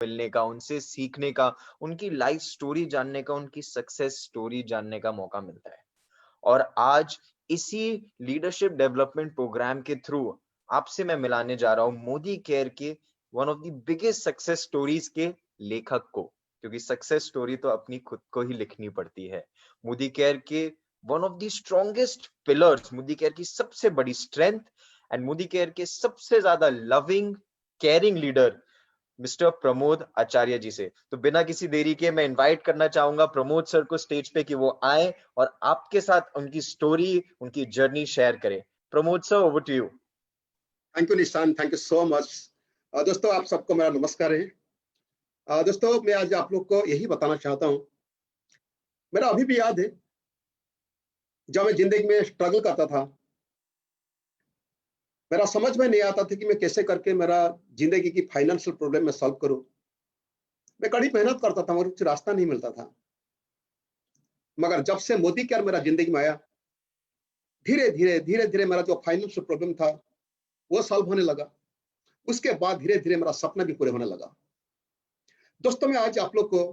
मिलने का, उनसे सीखने का, उनकी लाइफ स्टोरी जानने का, उनकी सक्सेस स्टोरी जानने का मौका मिलता है। और आज इसी लीडरशिप डेवलपमेंट प्रोग्राम के थ्रू आपसे मैं मिलाने जा रहा हूँ मोदी केयर के one of the biggest success stories के लेखक को, क्योंकि सक्सेस स्टोरी तो अपनी खुद को ही लिखनी पड़ती है। मोदी केयर के one of the strongest pillars, Modi care की सबसे बड़ी स्ट्रेंथ एंड मोदी केयर के सबसे ज्यादा loving caring leader mister Pramod Acharya ji से। तो बिना किसी देरी के मैं इनवाइट करना चाहूंगा प्रमोद सर को स्टेज पे कि वो आए और आपके साथ उनकी स्टोरी, उनकी जर्नी शेयर करें। Pramod sir, over to you. Thank you Nishan, thank you so much. दोस्तों, आप सबको मेरा नमस्कार है। दोस्तों, मैं आज आप लोग को यही बताना चाहता हूँ। मेरा अभी भी याद है जब मैं जिंदगी में स्ट्रगल करता था। मेरा समझ में नहीं आता था कि मैं कैसे करके मेरा जिंदगी की फाइनेंशियल प्रॉब्लम में सॉल्व करूं। मैं कड़ी मेहनत करता था मगर कुछ रास्ता नहीं मिलता था। मगर जब से मोदी केयर मेरा जिंदगी में आया, धीरे धीरे मेरा जो फाइनेंशियल प्रॉब्लम था वो सॉल्व होने लगा। उसके बाद धीरे धीरे मेरा सपना भी पूरे होने लगा। दोस्तों, मैं आज आप लोग को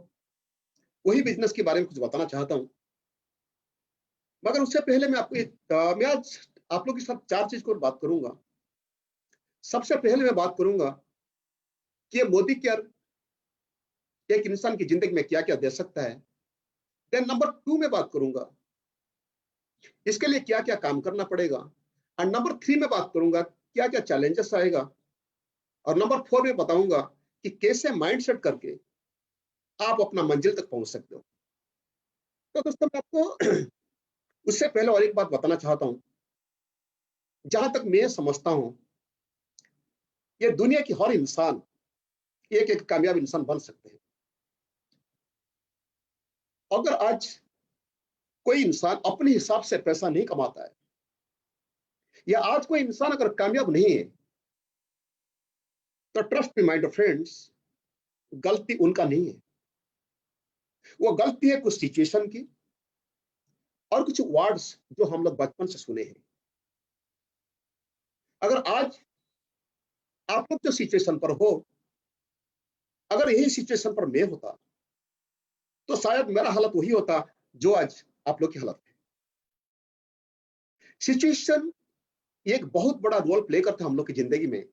वही बिजनेस के बारे में कुछ बताना चाहता हूँ। मगर उससे पहले मैं आज आप लोग के साथ चार चीज को बात करूंगा। सबसे पहले मैं बात करूंगा कि ये मोदी केयर एक इंसान की जिंदगी में क्या क्या दे सकता है। देन नंबर 2 में बात करूंगा इसके लिए क्या क्या काम करना पड़ेगा। और नंबर 3 में बात करूंगा क्या क्या चैलेंजेस आएगा। और नंबर 4 में बताऊंगा कि कैसे माइंड सेट करके आप अपना मंजिल तक पहुंच सकते हो। तो दोस्तों, मैं आपको उससे पहले और एक बात बताना चाहता हूं। जहां तक मैं समझता हूं, ये दुनिया की हर इंसान एक एक कामयाब इंसान बन सकते हैं। अगर आज कोई इंसान अपने हिसाब से पैसा नहीं कमाता है, या आज कोई इंसान अगर कामयाब नहीं है, तो trust me my dear friends, गलती उनका नहीं है। वो गलती है कुछ सिचुएशन की और कुछ वर्ड्स जो हम लोग बचपन से सुने हैं। अगर आज आप लोग जो सिचुएशन पर हो, अगर यही सिचुएशन पर मैं होता, तो शायद मेरा हालत वही होता जो आज आप लोग की हालत है। सिचुएशन एक बहुत बड़ा रोल प्ले करता है हम लोग की जिंदगी में।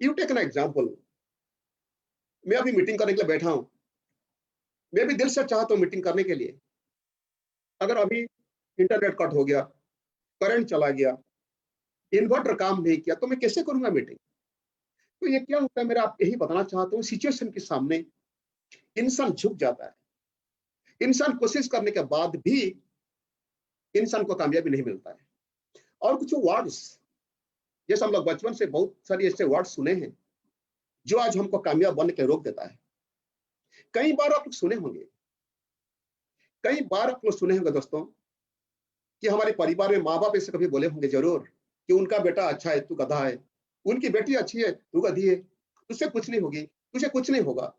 You take an example. मैं अभी मीटिंग करने के लिए बैठा हूं। मैं भी दिल से चाहता हूं मीटिंग करने के लिए। अगर अभी इंटरनेट कट हो गया, करंट चला गया, इन्वर्टर काम नहीं किया, तो मैं कैसे करूंगा मीटिंग? तो ये क्या होता है, मेरा आप यही बताना चाहता हूँ, सिचुएशन के सामने इंसान झुक जाता है। इंसान कोशिश करने के बाद भी इंसान को कामयाबी नहीं मिलता है। और कुछ वर्ड्स, जैसे हम लोग बचपन से बहुत सारी ऐसे वर्ड सुने हैं जो आज हमको कामयाब बनने के रोक देता है। कई बार आप लोग सुने होंगे, कई बार आप लोग सुने होंगे दोस्तों, कि हमारे परिवार में माँ बाप ऐसे कभी बोले होंगे जरूर कि उनका बेटा अच्छा है, तू गधा है। उनकी बेटी अच्छी है, तू गधी है। तुझसे कुछ नहीं होगी, तुझे कुछ नहीं होगा।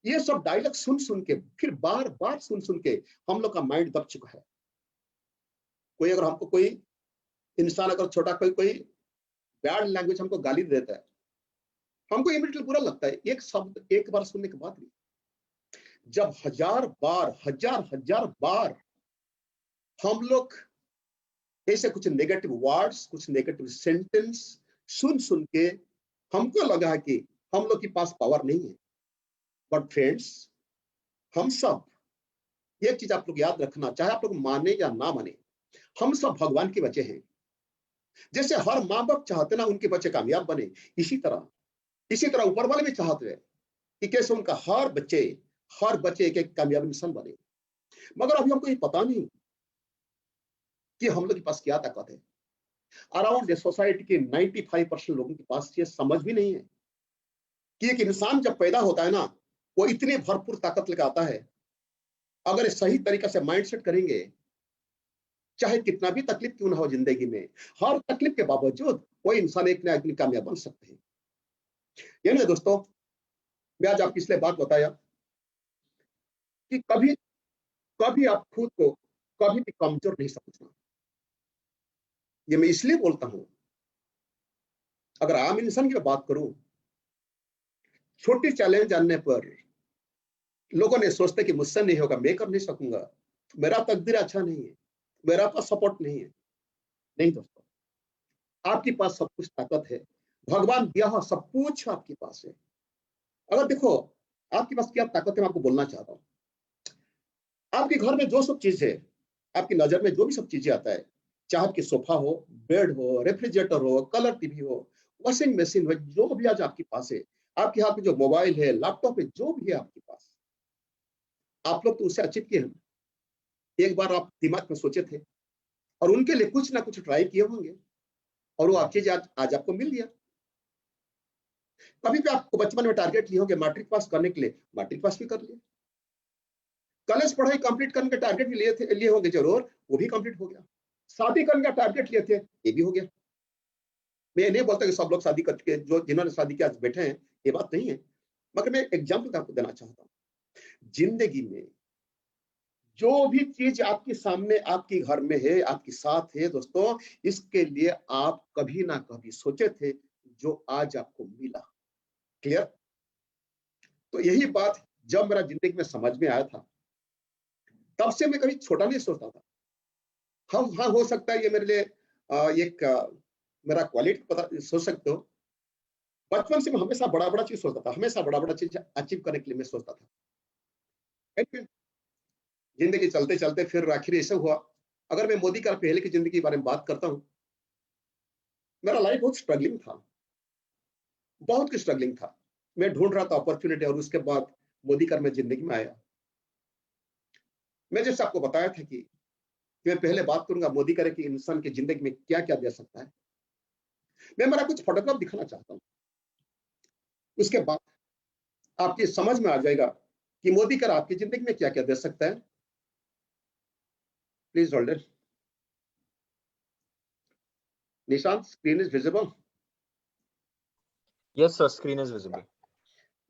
ये सब डायलॉग सुन सुन के, फिर बार बार सुन सुन के हम लोग का माइंड दब चुका है। कोई अगर हमको कोई इंसान अगर छोटा कोई कोई बैड लैंग्वेज हमको गाली देता है, हमको इमीडिएटली बुरा लगता है। एक शब्द एक बार सुनने के बाद भी। जब हजार बार, हजार हजार बार हम लोग ऐसे कुछ नेगेटिव वर्ड्स, कुछ नेगेटिव सेंटेंस सुन सुन के हमको लगा है कि हम लोग के पास पावर नहीं है। बट फ्रेंड्स, हम सब, एक चीज आप लोग याद रखना, चाहे आप लोग माने या ना माने, हम सब भगवान के बच्चे हैं। जैसे हर माँ बाप चाहते ना उनके बच्चे कामयाब बने, इसी तरह ऊपर वाले भी चाहते हैं कि कैसे उनका हर बच्चे एक एक कामयाब इंसान बने। मगर अभी हमको ये पता नहीं कि हम लोग के पास क्या ताकत है। अराउंड सोसाइटी के 95% लोगों के पास ये समझ भी नहीं है कि एक इंसान जब पैदा होता है ना, वो इतनी भरपूर ताकत लेकर आता है। अगर सही तरीके से माइंड सेट करेंगे, चाहे कितना भी तकलीफ क्यों ना हो जिंदगी में, हर तकलीफ के बावजूद वो इंसान एक ना एक दिन कामयाब बन सकते हैं। यानी दोस्तों, मैं आज आपको इसलिए बात बताया कि कभी कभी आप खुद को कभी भी कमजोर नहीं समझना। ये मैं इसलिए बोलता हूं, अगर आम इंसान की बात करूं, छोटी चैलेंज आने पर लोगों ने सोचते कि मुझसे नहीं होगा, मैं कर नहीं सकूंगा, मेरा तकदीर अच्छा नहीं है, मेरा पास सपोर्ट नहीं है। नहीं दोस्तों, आपके पास सब कुछ ताकत है, भगवान दिया हुआ सब कुछ आपके पास है। अगर देखो आपके पास क्या ताकत है, मैं आपको बोलना चाहता हूँ। आपके घर में जो सब चीज है, आपकी नजर में जो भी सब चीजें आता है, चाहे आपकी सोफा हो, बेड हो, रेफ्रिजरेटर हो, कलर टीवी हो, वॉशिंग मशीन हो, जो भी आज आपके पास है, आपके हाथ में जो मोबाइल है, लैपटॉप है, जो भी है आपके पास, आप लोग तो उससे अचीव किए हैं। एक बार आप दिमाग में सोचे थे और उनके लिए कुछ ना कुछ ट्राई किए होंगे और वो आप चीज आज आपको मिल गया। कभी भी आपको बचपन में टारगेट लिए होंगे मैट्रिक पास करने के लिए, मैट्रिक पास भी कर लिए। कॉलेज पढ़ाई कंप्लीट करने के टारगेट भी लिए होंगे जरूर, वो भी कंप्लीट हो गया। शादी करने का टारगेट लिए थे, ये भी हो गया। मैं ये नहीं बोलता कि सब लोग शादी करके, जो जिन्होंने शादी किया आज बैठे हैं, ये बात नहीं है, मगर मैं एग्जाम्पल आपको देना चाहता हूँ। जिंदगी में जो भी चीज आपके सामने, आपके घर में है, आपके साथ है दोस्तों, इसके लिए आप कभी ना कभी सोचे थे, जो आज आपको मिला। क्लियर? तो यही बात जब मेरा जिंदगी में समझ में आया था, तब से मैं कभी छोटा नहीं सोचता था। हम हाँ, हो सकता है ये मेरे लिए एक मेरा क्वालिटी पता सोच सकते हो। बचपन से मैं हमेशा बड़ा-बड़ा चीज़ सोचता था, हमेशा बड़ा-बड़ा चीज़ अचीव करने के लिए मैं सोचता था। लेकिन ज़िंदगी चलते-चलते फिर आखिर ऐसा हुआ, अगर मैं मोदी का पहले की ज़िंदगी के बारे में बात करता हूँ, मेरा लाइफ बहुत स्ट्रगलिंग था, बहुत कुछ स्ट्रगलिंग था। मैं ढूँढ रहा था अपॉर्च्युनिटी और उसके बाद मोदी का मैं ज़िंदगी में आया। मैं जैसे आपको बताया था कि मैं पहले बात करूँगा मोदी का कि इंसान की ज़िंदगी में क्या-क्या दे सकता है। मैं मेरा कुछ फोटोग्राफ दिखाना चाहता हूँ। उसके बाद आपकी समझ में आ जाएगा कि मोदी कर आपकी ज़िंदगी में क्या-क्या दे सकता है। Please hold it. Nishant, screen is visible? Yes, sir. Screen is visible.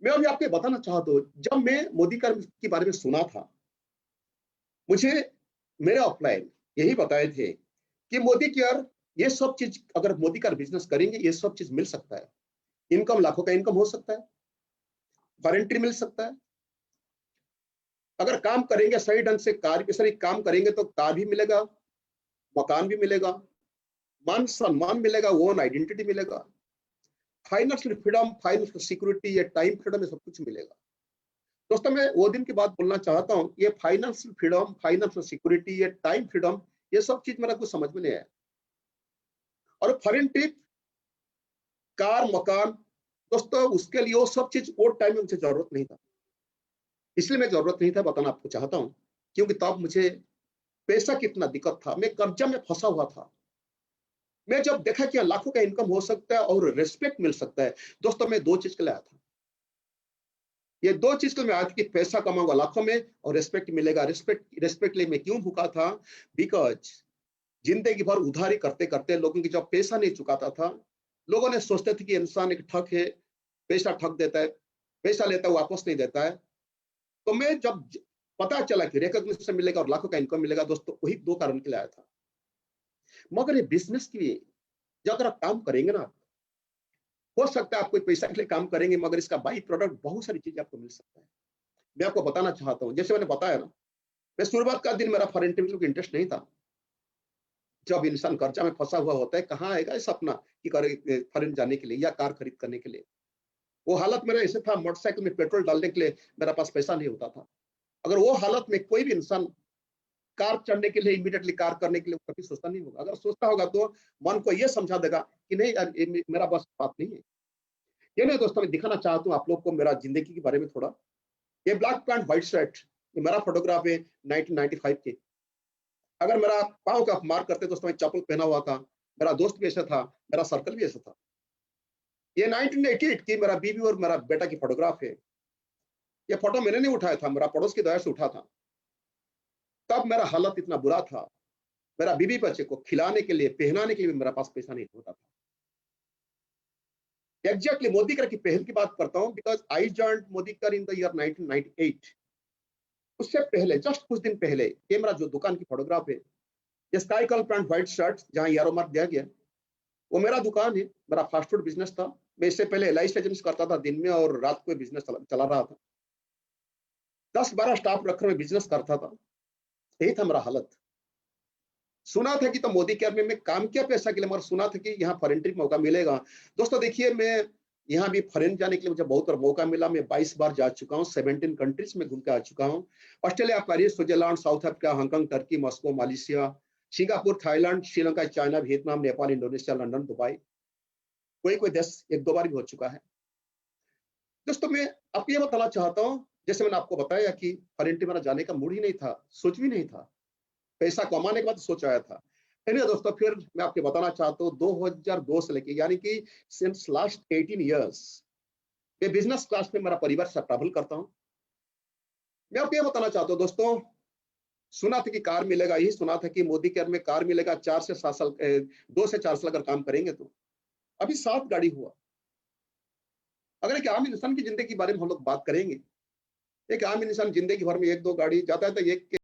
मैं अभी आपको बताना चाहता हूँ, जब मैं मोदी कर के बारे में सुना था, मुझे मेरे अपलाइन यही बताए थे कि मोदी केयर, ये सब चीज़ अगर मोदी का बिज़नेस करेंगे, ये सब चीज़ मिल सकता है। इनकम लाखों का इनकम हो सकता है, गारंटी मिल सकता है। अगर काम करेंगे सही ढंग से, कार के सही काम करेंगे तो कार भी मिलेगा, मकान भी मिलेगा, मान-सम्मान मिलेगा, ओन आइडेंटिटी मिलेगा, फाइनेंशियल फ्रीडम, फाइनेंशियल सिक्योरिटी, ये टाइम फ्रीडम, ये सब कुछ मिलेगा। दोस्तों मैं वो दिन की बात बोलना चाहता हूँ, ये फाइनेंशियल फ्रीडम, फाइनेंशियल सिक्योरिटी, ये टाइम फ्रीडम, ये सब चीज मेरा कुछ समझ में नहीं आया। और फॉरेन ट्रिप, कार, मकान, दोस्तों उसके लिए वो सब चीज वो टाइम में मुझे जरूरत नहीं था। इसलिए मैं जरूरत नहीं था बताना आपको चाहता हूँ, क्योंकि तब मुझे पैसा कितना दिक्कत था, मैं कर्जा में फंसा हुआ था। मैं जब देखा कि लाखों का इनकम हो सकता है और रिस्पेक्ट मिल सकता है, दोस्तों मैं दो चीज के लिए आया था। ये दो चीज के लिए मैं आया था कि पैसा कमाऊंगा लाखों में और रिस्पेक्ट मिलेगा। रिस्पेक्ट रिस्पेक्ट लिए मैं क्यों भूखा था? बिकॉज जिंदगी भर उधारी करते करते लोगों की जब पैसा नहीं चुकाता था, लोगों ने सोचते थे कि इंसान एक ठग है, पैसा ठग देता है, पैसा लेता है वापस नहीं देता है। तो मैं जब पता चला कि रिकॉग्निशन मिलेगा और लाखों का इनकम मिलेगा, दोस्तों वही दो कारण के लिए आया था। मगर ये बिजनेस के लिए जब अगर आप काम करेंगे ना, हो सकता है आप कोई पैसा के लिए काम करेंगे, मगर इसका बाई प्रोडक्ट बहुत सारी चीजें आपको मिल सकता है। मैं आपको बताना चाहता हूँ, जैसे मैंने बताया ना, मैं शुरुआत का दिन मेरा फॉरेन ट्रिप में इंटरेस्ट नहीं था। जब इंसान कर्जा में फंसा हुआ होता है, कहाँ आएगा ये सपना कि फॉरेन जाने के लिए या कार खरीद करने के लिए। वो हालत मेरा ऐसे था, मोटरसाइकिल में पेट्रोल डालने के लिए मेरा पास पैसा नहीं होता था। अगर वो हालत में कोई भी इंसान कार चढ़ने के लिए, इमीडिएटली कार करने के लिए कभी सोचता नहीं होगा। अगर सोचता होगा तो मन को ये समझा देगा कि नहीं यार, ये मेरा बस बात नहीं है। ये नहीं दोस्तों, मैं दिखाना चाहता हूँ आप लोग को मेरा जिंदगी के बारे में थोड़ा। ये ब्लैक पैंट व्हाइट शर्ट, ये मेरा फोटोग्राफ है 1995 के। अगर मेरा पाँव का मार्क करते दोस्तों, मैं चप्पल पहना हुआ था, मेरा दोस्त भी ऐसा था, मेरा सर्कल भी ऐसा था। ये 1988 की मेरा बीवी और मेरा बेटा की फोटोग्राफ है। ये फोटो मैंने नहीं उठाया था, मेरा पड़ोस की दया से उठा था। तब मेरा हालत इतना बुरा था, मेरा बीवी बच्चे को खिलाने के लिए, पहनाने के लिए भी मेरे पास पैसा नहीं होता था। एग्जैक्टली मोदी कर की पहल की बात करता हूँ, बिकॉज आई जॉइंड मोदी कर इन द ईयर 1998। उससे पहले जस्ट कुछ दिन पहले, ये मेरा जो दुकान की फोटोग्राफ है, ये sky colour pant white shirt जहाँ यारो मार्क दिया गया, वो मेरा दुकान है, मेरा फास्ट फूड बिजनेस था। मैं इससे पहले एलआईसी एजेंट्स करता था, दिन में और रात को बिजनेस चला रहा था। 10-12 स्टाफ रखकर मैं बिजनेस करता था। यही था मेरा हालत। सुना था कि तो मोदी केयर में मैं काम किया पैसा के लिए, मगर सुना था कि यहाँ फॉरेन ट्रिप मौका मिलेगा। दोस्तों देखिए, मैं यहाँ भी फॉरेन जाने के लिए मुझे बहुत बार मौका मिला। मैं 22 बार जा चुका हूँ, 17 कंट्रीज में घूम के आ चुका हूँ। Australia, Paris, Switzerland, south Africa, Hong Kong, Turkey, Moscow, Malaysia, Singapore, Thailand, Sri Lanka, China, Vietnam, Nepal, Indonesia, London, Dubai, कोई देश 1-2 बार भी हो चुका है। दोस्तों मैं आपको ये बताना चाहता हूँ, जैसे मैंने आपको बताया कि फॉरेन ट्रिप मेरा जाने का मूड ही नहीं था, सोच भी नहीं था। पैसा कमाने के बाद सोच आया था। एनीवे दोस्तों, फिर मैं आपको बताना चाहता हूँ 2002 से लेके, यानी कि सिंस लास्ट 18 इयर्स मैं बिजनेस क्लास में मेरा परिवार से ट्रैवल करता हूँ। मैं आपको ये बताना चाहता हूँ दोस्तों, सुना था कि कार मिलेगा, यही सुना था कि मोदी केयर में कार मिलेगा 4 से 7 साल, 2 से 4 साल अगर काम करेंगे तो। अभी 7 गाड़ी हुआ। अगर एक आम इंसान की जिंदगी के बारे में हम लोग बात करेंगे, एक आम इंसान जिंदगी भर में 1-2 गाड़ी जाता है तो एक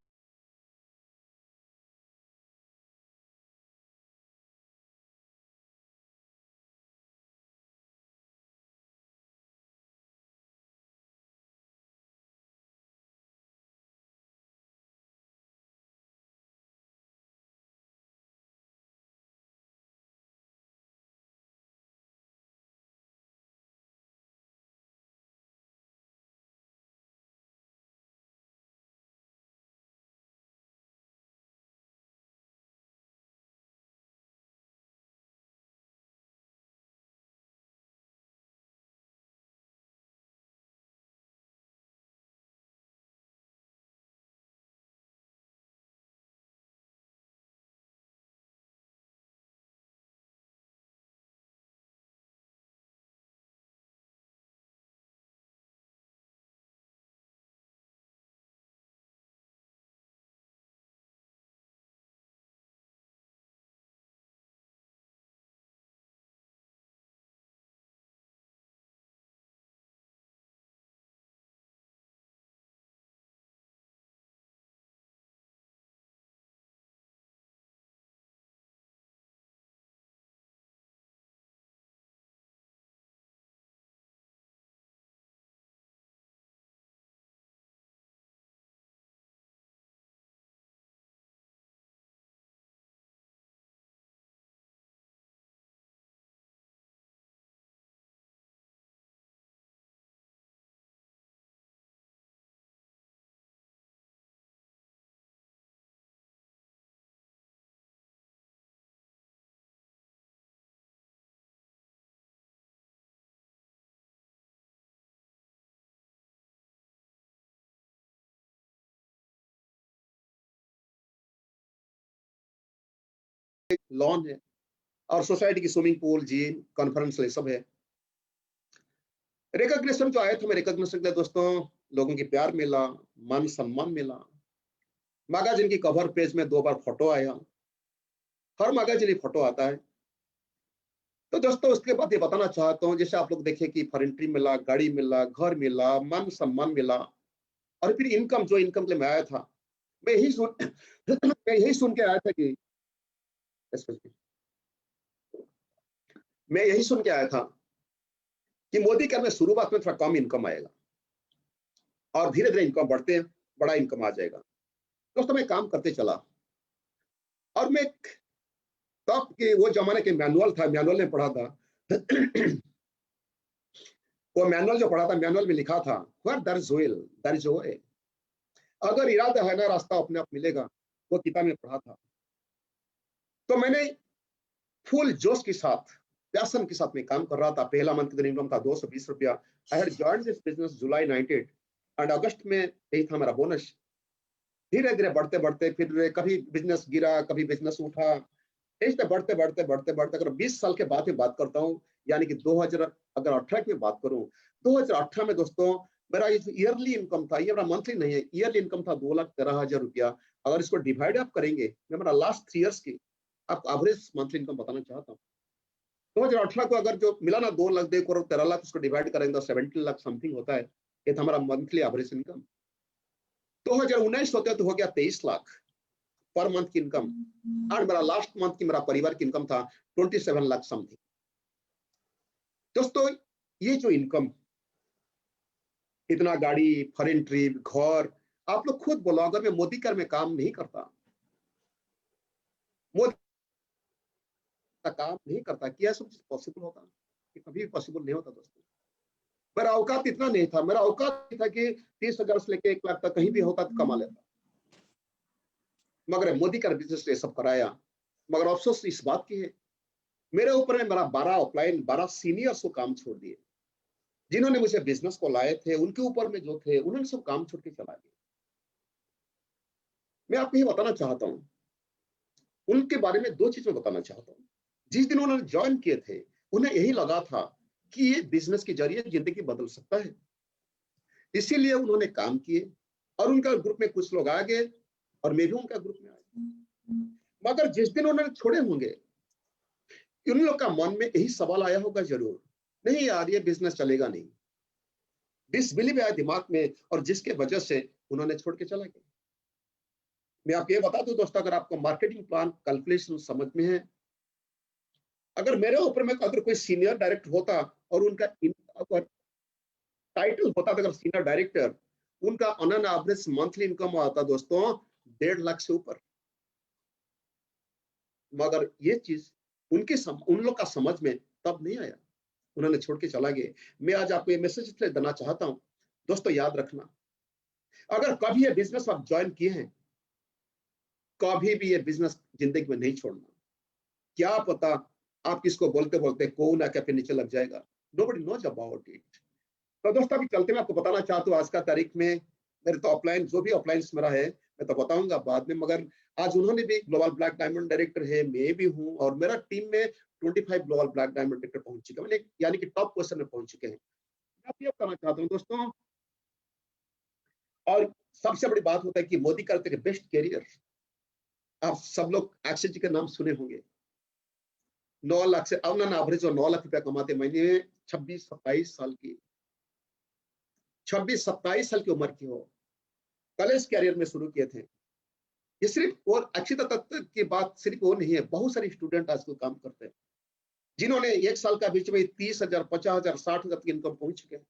लॉन है और सोसाइटी की स्विमिंग पूल, जिम, कॉन्फ्रेंस ये सब है। रिकॉग्निशन जो आया था, मैं रिकॉग्निशन के लिए दोस्तों लोगों की प्यार मिला, मान सम्मान मिला। मैगजीन की कवर पेज में 2 बार फोटो आया। हर मैगजीन फोटो आता है। तो दोस्तों उसके बाद ये बताना चाहता हूँ, जैसे आप लोग देखें कि फॉरेन ट्रिप मिला, गाड़ी मिला, घर मिला, मान सम्मान मिला, और फिर इनकम, जो इनकम के लिए मैं आया था, मैं यही सुन मैं यही सुन के आया था कि मैं यही सुन के आया था कि मोदी केयर में शुरुआत में थोड़ा कम इनकम आएगा और धीरे धीरे इनकम बढ़ते बड़ा इनकम आ जाएगा। दोस्तों मैं काम करते चला और मैं तब के वो जमाने के मैनुअल था, मैनुअल में पढ़ा था वो मैनुअल जो पढ़ा था, मैनुअल में लिखा था where there is will there is way. अगर इरादा है ना, रास्ता अपने आप मिलेगा। वो किताब में पढ़ा था। तो मैंने फुल जोश के साथ, पैशन के साथ में काम कर रहा था। पहला मंथ का इनकम था 220 रुपया। I had joined this business July 98 and अगस्त में यही था मेरा बोनस। धीरे धीरे बढ़ते बढ़ते फिर कभी बिजनेस गिरा, कभी बिजनेस उठा, ऐसे बढ़ते बढ़ते बढ़ते बढ़ते अगर 20 साल के बाद में बात करता हूँ, यानी कि 2000 अगर 18 की बात करूं, 2018 में दोस्तों मेरा ईयरली इनकम था, ये मेरा मंथली नहीं है, ईयरली इनकम था 2,13,000 रुपया। अगर इसको डिवाइड आप करेंगे, मैं मेरा लास्ट 3 इयर्स की आपको एवरेज मंथली इनकम बताना चाहता हूँ। 2018 को अगर जो मिला ना 2 लाख 2 करोड़ 13 लाख, उसको डिवाइड करेंगे तो 17 लाख समथिंग होता है। ये था हमारा मंथली एवरेज इनकम। 2019 होते तो हो गया 23 लाख पर मंथ की इनकम। और मेरा लास्ट मंथ की मेरा परिवार की इनकम था 27 लाख समथिंग। दोस्तों ये जो इनकम, इतना गाड़ी, फॉरेन ट्रिप, घर, आप लोग खुद बोलो, अगर मैं मोदी कर में काम नहीं करता, मोदी का काम नहीं करता, क्या सब चीज पॉसिबल होता? ये कभी भी पॉसिबल नहीं होता दोस्तों। मेरा औकात इतना नहीं था, मेरा औकात नहीं था कि 30,000 से लेके 1 लाख तक कहीं भी होता तो कमा लेता, मगर मोदी का बिजनेस ये सब कराया। मगर अफसोस इस बात की है, मेरे ऊपर में मेरा 12 ऑफलाइन 12 सीनियर्स को काम छोड़ दिए, जिन्होंने मुझे बिजनेस को लाए थे, उनके ऊपर में जो थे उन्होंने सब काम छोड़ के चला गया। मैं आपको ये बताना चाहता हूँ, उनके बारे में 2 चीज मैं बताना चाहता हूँ। जिस दिन उन्होंने ज्वाइन किए थे, उन्हें यही लगा था कि ये बिजनेस के जरिए जिंदगी बदल सकता है, इसीलिए उन्होंने काम किए और उनका ग्रुप में कुछ लोग आ गए और मैं भी उनका ग्रुप में आ गया। मगर जिस दिन उन्होंने छोड़े होंगे, उन लोग का मन में यही सवाल आया होगा जरूर, नहीं यार ये बिजनेस चलेगा नहीं, डिसबिलीव आया दिमाग में, और जिसके वजह से उन्होंने छोड़ के चला गया। मैं आपको ये बता दूं दोस्तों, अगर आपको मार्केटिंग प्लान कैलकुलेशन समझ में है, अगर मेरे ऊपर में अगर कोई सीनियर डायरेक्टर होता और उनका अगर टाइटल होता था अगर सीनियर डायरेक्टर, उनका on an average monthly income आता दोस्तों 1.5 लाख से ऊपर। मगर ये चीज उन लोग का समझ में तब नहीं आया, उन्होंने छोड़ के चला गए। मैं आज आपको ये मैसेज इसलिए देना चाहता हूं दोस्तों, याद रखना, अगर कभी ये बिजनेस आप ज्वाइन किए हैं, कभी भी ये बिजनेस जिंदगी में नहीं छोड़ना। क्या पता आप किसको बोलते बोलते कौन आके पे नीचे लग जाएगा, नोबडी नोज अबाउट इट। तो दोस्तों अभी चलते मैं आपको बताना चाहता हूँ आज का तारीख में, मेरे तो ऑफलाइन जो भी ऑफलाइन मेरा है मैं तो बताऊंगा बाद में, मगर आज उन्होंने भी ग्लोबल ब्लैक डायमंड डायरेक्टर है, मैं भी हूँ, और मेरा टीम में 25 ग्लोबल ब्लैक डायमंड डायरेक्टर पहुंच चुके हैं, यानी कि टॉप पोजीशन में पहुंच चुके हैं। मैं आपको ये बताना चाहता हूँ दोस्तों, और सबसे बड़ी बात होता है कि मोदी करते हैं बेस्ट कैरियर। आप सब लोग अक्षय जी के नाम सुने होंगे, 9 लाख से अब ना एवरेज और 9 लाख रुपया कमाते महीने में, 26-27 साल की, 26-27 साल की उम्र की हो, कॉलेज कैरियर में शुरू किए थे। ये सिर्फ और अच्छी तत्व की बात सिर्फ वो नहीं है, बहुत सारे स्टूडेंट आजकल काम करते हैं जिन्होंने 1 साल का बीच में 30,000, 50,000, 60,000 की इनकम पहुंच चुके हैं।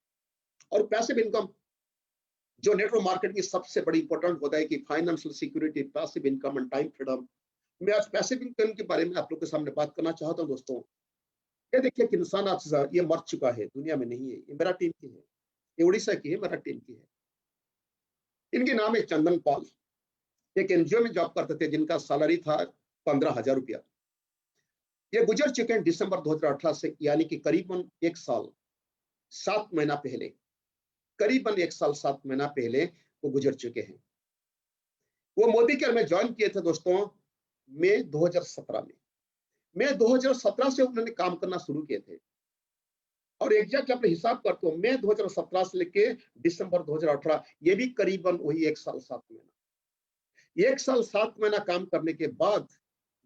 और पैसिव इनकम जो नेटवर्क मार्केटिंग की सबसे बड़ी इंपॉर्टेंट होता है कि financial security, passive income and time freedom. मैं आज पैसिव इनकम के बारे में आप लोग के सामने बात करना चाहता हूं दोस्तों। ये देखिए कि इंसान आज ये मर चुका है, दुनिया में नहीं है, ये मेरा टीम की है, ये उड़ीसा की है, मेरा टीम की है। इनके नाम है चंदन पॉल, एक एनजीओ में जॉब करते थे जिनका सैलरी था 15,000 रुपया। ये गुजर चुके हैं दिसंबर 2018 से, यानी कि करीबन 1 साल 7 महीना पहले, करीबन 1 साल 7 महीना पहले वो गुजर चुके हैं। वो मोदी केयर में ज्वाइन किए थे दोस्तों मई 2017 में। मई 2017 से उन्होंने काम करना शुरू किए थे, और एग्जैक्ट अपने हिसाब करते हो मई 2017 से लेके दिसंबर 2018, ये भी करीबन वही 1 साल 7 महीना। 1 साल 7 महीना काम करने के बाद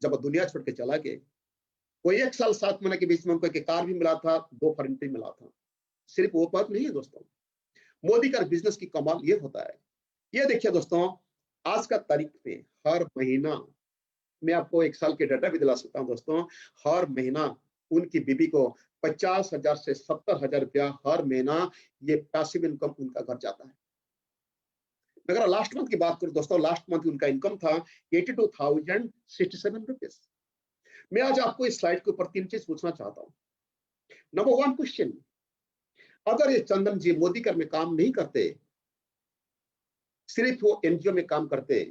जब दुनिया छोड़ के चला गए, वो 1 साल 7 महीने के बीच में उनको एक कार भी मिला था, 2 फर्नीचर मिला था। सिर्फ वो बात नहीं है दोस्तों, मोदी का बिजनेस की कमाल ये होता है, ये देखिए दोस्तों, आज का तारीख पे हर महीना, मैं आपको 1 साल के डाटा भी दिला सकता हूं दोस्तों, हर महीना उनकी बीबी को 50,000 से 70,000 रुपया हर महीना ये पैसिव इनकम उनका घर जाता है। अगर लास्ट मंथ की बात करूं दोस्तों, लास्ट मंथ उनका इनकम था 82,067 रुपीज। मैं आज आपको इस स्लाइड के ऊपर 3 चीज पूछना चाहता हूं। नंबर 1 क्वेश्चन, अगर ये चंदन जी मोदी कर में काम नहीं करते, सिर्फ वो एनजीओ में काम करते,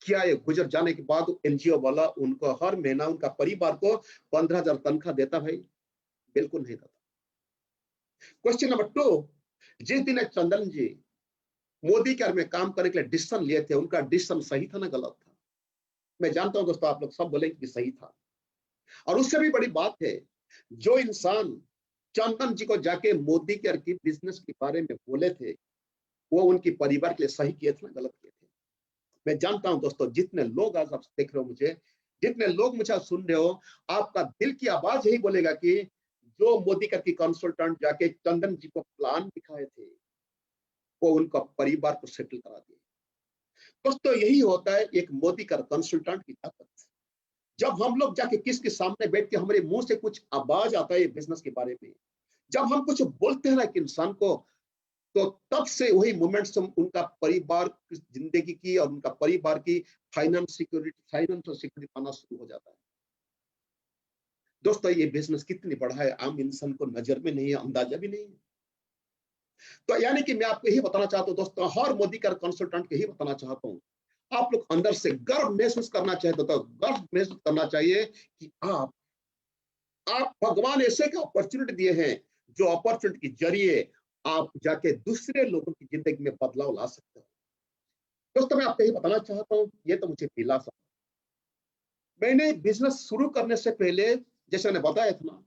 क्या ये गुजर जाने के बाद एनजीओ वाला उनको हर महीना उनका परिवार को 15,000 तनख्वाह देता? भाई बिल्कुल नहीं देता। क्वेश्चन नंबर 2, जिस दिन चंदन जी मोदी केयर में काम करने के लिए डिसीजन लिए थे, उनका डिसीजन सही था ना गलत था? मैं जानता हूं दोस्तों आप लोग सब बोलेंगे कि सही था, और उससे भी बड़ी बात है, जो इंसान चंदन जी को जाके मोदी केयर की बिजनेस के बारे में बोले थे, वो उनके परिवार के लिए सही किए थे ना गलत किए थे? मैं जानता हूं दोस्तों, जितने लोग आज आप देख रहे हो मुझे, जितने लोग मुझे सुन रहे हो, आपका दिल की आवाज यही बोलेगा कि जो मोदी केयर की कंसल्टेंट जाके चंदन जी को प्लान दिखाए थे, वो उनका परिवार को सेटल करा दिए। दोस्तों यही होता है एक मोदी केयर कंसल्टेंट की ताकत। जब हम लोग जाके किसके सामने बैठ के हमारे मुंह से कुछ आवाज आता है बिजनेस के बारे में, जब हम कुछ बोलते हैं ना कि इंसान को, तो तब से वही मोमेंट्स उनका परिवार की जिंदगी की और उनका परिवार की फाइनेंशियल सिक्योरिटी पाना शुरू हो जाता है। दोस्तों ये बिजनेस कितनी बड़ा है आम इंसान को नजर में नहीं है, अंदाजा भी नहीं है। तो यानी कि मैं आपको यही बताना चाहता हूँ दोस्तों, हर मोदी का कंसल्टेंट को यही बताना चाहता हूँ, आप लोग अंदर से गर्व महसूस करना चाहिए, तो गर्व महसूस करना चाहिए कि आप भगवान ऐसे के अपॉर्चुनिटी दिए हैं, जो अपॉर्चुनिटी के जरिए आप जाके दूसरे लोगों की जिंदगी में बदलाव ला सकते हो। दोस्तों मैं आपको यही बताना चाहता हूँ, ये तो मुझे मिला सब। मैंने बिजनेस शुरू करने से पहले, जैसे मैंने बताया था ना,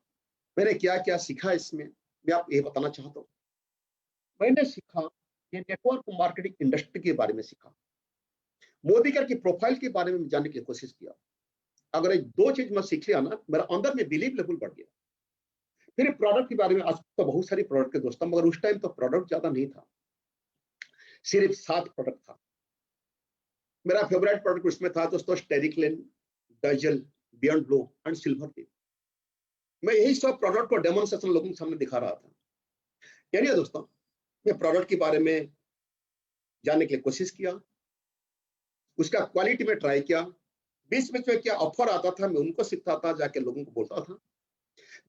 मैंने क्या क्या सीखा इसमें, मैं आपको ये बताना चाहता हूँ। मैंने सीखा ये नेटवर्क मार्केटिंग इंडस्ट्री के बारे में सीखा, मोदी कर की प्रोफाइल के बारे में जानने की कोशिश किया। अगर ये दो चीज मैं सीख लिया ना, मेरा अंदर में बिलीव लेवल बढ़ गया। फिर प्रोडक्ट के बारे में, आज तो बहुत सारी प्रोडक्ट के दोस्तों, मगर उस टाइम तो प्रोडक्ट ज्यादा नहीं था, सिर्फ 7 प्रोडक्ट था। मेरा फेवरेट प्रोडक्ट उसमें था दोस्तों स्टेरिक्लिन, डाइजल, beyond blue and silver tea. मैं यही सब प्रोडक्ट को डेमोन्स्ट्रेशन लोगों के सामने दिखा रहा था। यानी दोस्तों मैं प्रोडक्ट के बारे में जानने के लिए कोशिश किया, उसका क्वालिटी में ट्राई किया, बीच में क्या ऑफर आता था मैं उनको सीखता था, जाके लोगों को बोलता था।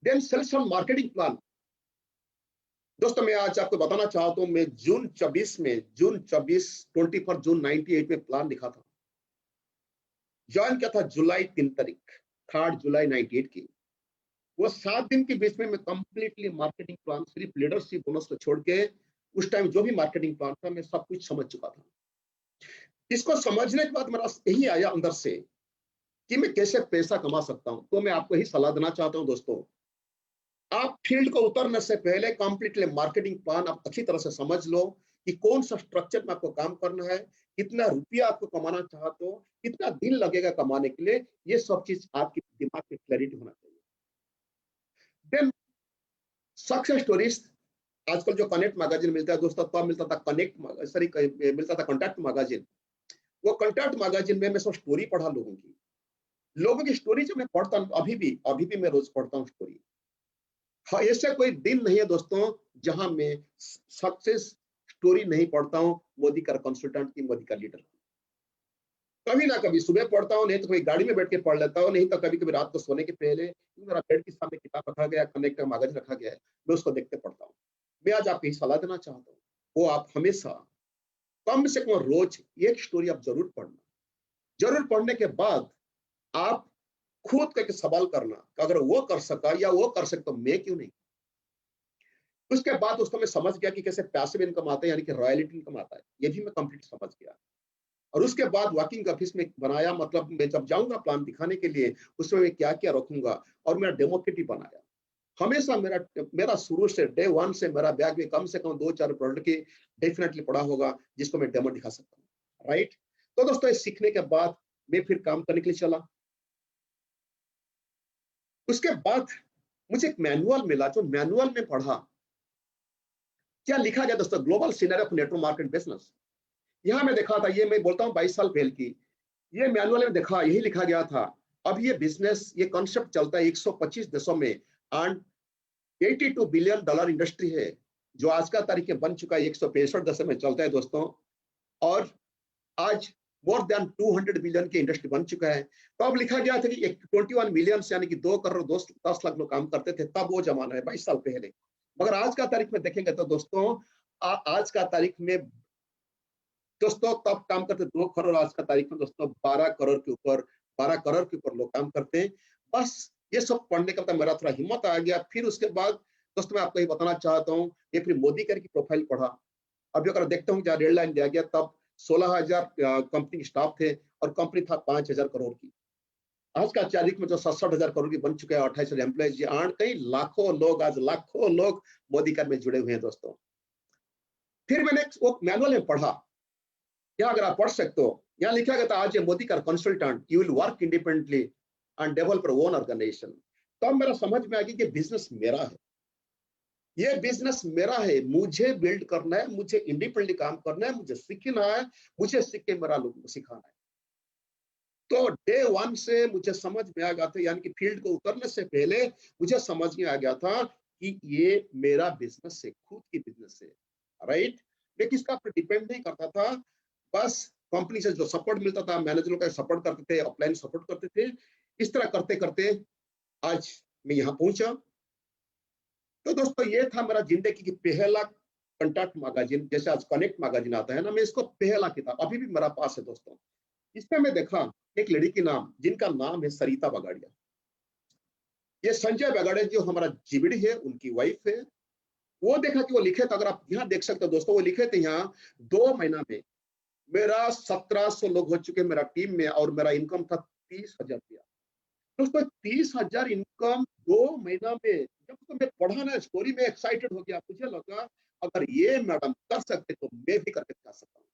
Then sales and marketing plan. दोस्तों मैं आज आपको बताना चाहता हूं, मैं जून 24 में, जून 24 24 जून 98 में प्लान लिखा था, ज्वाइन किया था जुलाई 3 तारीख, 3 जुलाई 98 की। वो 7 दिन के बीच में मैं कंप्लीटली मार्केटिंग प्लान, सिर्फ लीडरशिप बोनस को छोड़ के, उस टाइम जो भी मार्केटिंग प्लान था मैं सब कुछ समझ चुका था। इसको समझने के बाद मेरा यही आया अंदर से कि मैं कैसे पैसा कमा सकता हूं। तो मैं आपको ही सलाह देना चाहता हूं दोस्तों, आप फील्ड को उतरने से पहले कंप्लीटली मार्केटिंग प्लान आप अच्छी तरह से समझ लो कि कौन सा स्ट्रक्चर में आपको काम करना है, कितना रुपया आपको कमाना चाहते हो, कितना दिन लगेगा कमाने के लिए, ये सब चीज आपके दिमाग में क्लैरिटी होना चाहिए। Then success stories. आजकल जो कनेक्ट मैगजीन मिलता है दोस्तों, तब मिलता था मिलता था कॉन्टैक्ट मैगजीन। वो कॉन्टैक्ट मैगजीन में मैं सब स्टोरी पढ़ा लोगों की स्टोरी जो मैं पढ़ता हूँ, अभी भी मैं रोज पढ़ता हूँ स्टोरी। हाँ, ऐसा कोई दिन नहीं है दोस्तों जहां मैं सक्सेस स्टोरी नहीं पढ़ता हूं, मोदी का कंसल्टेंट की, मोदी का लीडर। कभी ना कभी सुबह पढ़ता हूं, नहीं तो कोई गाड़ी में बैठ के पढ़ लेता हूं, नहीं तो कभी कभी रात को सोने के पहले मेरा बेड के सामने किताब रखा गया, कनेक्ट का कागज रखा गया है, मैं उसको देखते पढ़ता हूँ। मैं आज आपको सलाह देना चाहता हूँ, वो आप हमेशा कम से कम रोज एक स्टोरी आप जरूर पढ़ना। जरूर पढ़ने के बाद आप खुद करके सवाल करना, अगर वो कर सका या वो कर सकता, मैं क्यों नहीं। उसके बाद दोस्तों मैं समझ गया कि कैसे पैसिव इनकम आता है, यानी कि रॉयल्टी इनकम आता है, ये भी मैं कंप्लीट समझ गया। और उसके बाद वर्किंग ऑफिस में बनाया, मतलब मैं जब जाऊंगा प्लान दिखाने के लिए, उसमें मैं क्या क्या रखूंगा, और मेरा डेमो किट भी बनाया। हमेशा मेरा शुरू से डे 1 से मेरा बैग में कम से कम 2-4 प्रोडक्ट की डेफिनेटली पड़ा होगा, जिसको मैं डेमो दिखा सकता हूँ, राइट। तो दोस्तों इस सीखने के बाद मैं फिर काम करने के लिए चला। उसके बाद मुझे एक मैनुअल मिला, जो मैनुअल में पढ़ा, क्या लिखा गया दोस्तों, global scenario of network market business. यहां मैं देखा था, ये मैं बोलता हूं 22 साल पहले की, ये मैनुअल में देखा, यही लिखा गया था। अब ये बिजनेस, ये कॉन्सेप्ट चलता है 125 देशों में, एंड $82 बिलियन इंडस्ट्री है, जो आज का तारीख में बन चुका है 165 देशों में चलता है दोस्तों। और आज मोर देन 200 बिलियन की इंडस्ट्री बन चुका है। तो अब लिखा गया था कि 21 मिलियन, यानी कि 2 करोड़ 10 लाख लोग काम करते थे, तब वो जमाना है 22 साल पहले। मगर आज का तारीख में देखेंगे तो दोस्तों, आज का तारीख में दोस्तों तब काम करते 2 करोड़, आज का तारीख में दोस्तों 12 करोड़ के ऊपर, 12 करोड़ के ऊपर लोग काम करते हैं। बस ये सब पढ़ने का मेरा थोड़ा हिम्मत आ गया। फिर उसके बाद दोस्तों मैं आपको ये बताना चाहता हूँ, ये फिर मोदी कर की प्रोफाइल पढ़ा। अभी अगर देखता हूँ, जहाँ रेड लाइन दिया गया, तब 16,000 कंपनी स्टाफ थे, और कंपनी था 5,000 करोड़ की। आज का तारीख में जो 67,000 करोड़ की बन चुके हैं, 28,000 एम्प्लॉइज, कई लाखों लोग, आज लाखों लोग मोदी कर में जुड़े हुए हैं दोस्तों। फिर मैंने वो मैनुअल में पढ़ा, यहाँ अगर आप पढ़ सकते हो, यहाँ लिखा गया था, आज ये मोदी का consultant, you will work independently and develop own organisation. तब मेरा समझ में आ गया कि बिजनेस मेरा है, ये बिजनेस मेरा है, मुझे बिल्ड करना है, मुझे इंडिपेंडेंटली काम करना है, मुझे सीखना है, मुझे सीख के मेरा लोगों को सिखाना है। तो डे वन से मुझे समझ में आ गया था, यानी कि फील्ड को उतरने से पहले मुझे समझ में आ गया था कि ये मेरा बिजनेस है, खुद की बिजनेस है, राइट। मैं किसका पर डिपेंड नहीं करता था, बस कंपनी से जो सपोर्ट मिलता था, मैनेजरों का सपोर्ट करते थे, अपलाइन सपोर्ट करते थे। इस तरह करते करते आज मैं यहाँ पहुंचा। तो दोस्तों ये था मेरा जिंदगी की पहला कंटैक्ट मैगजीन, जैसे आज कनेक्ट मैगजीन आता है ना, मैं इसको पहला किताब अभी भी मेरा पास है दोस्तों। इसमें मैं देखा एक लड़की की नाम, जिनका नाम है सरिता बगाड़िया। ये संजय बगाड़िया जो हमारा जीबीडी है, उनकी वाइफ है। वो देखा कि वो लिखे थे, अगर आप यहाँ देख सकते हो दोस्तों, वो लिखे थे यहाँ 2 महीना में मेरा 1700 लोग हो चुके मेरा टीम में, और मेरा इनकम था 30,000 रुपया। दोस्तों 30,000 इनकम 2 महीना में, जब तो मैं पढ़ा ना स्टोरी में एक्साइटेड हो गया, मुझे लगा अगर ये मैडम कर सकते तो मैं भी करके दिखा सकता हूँ।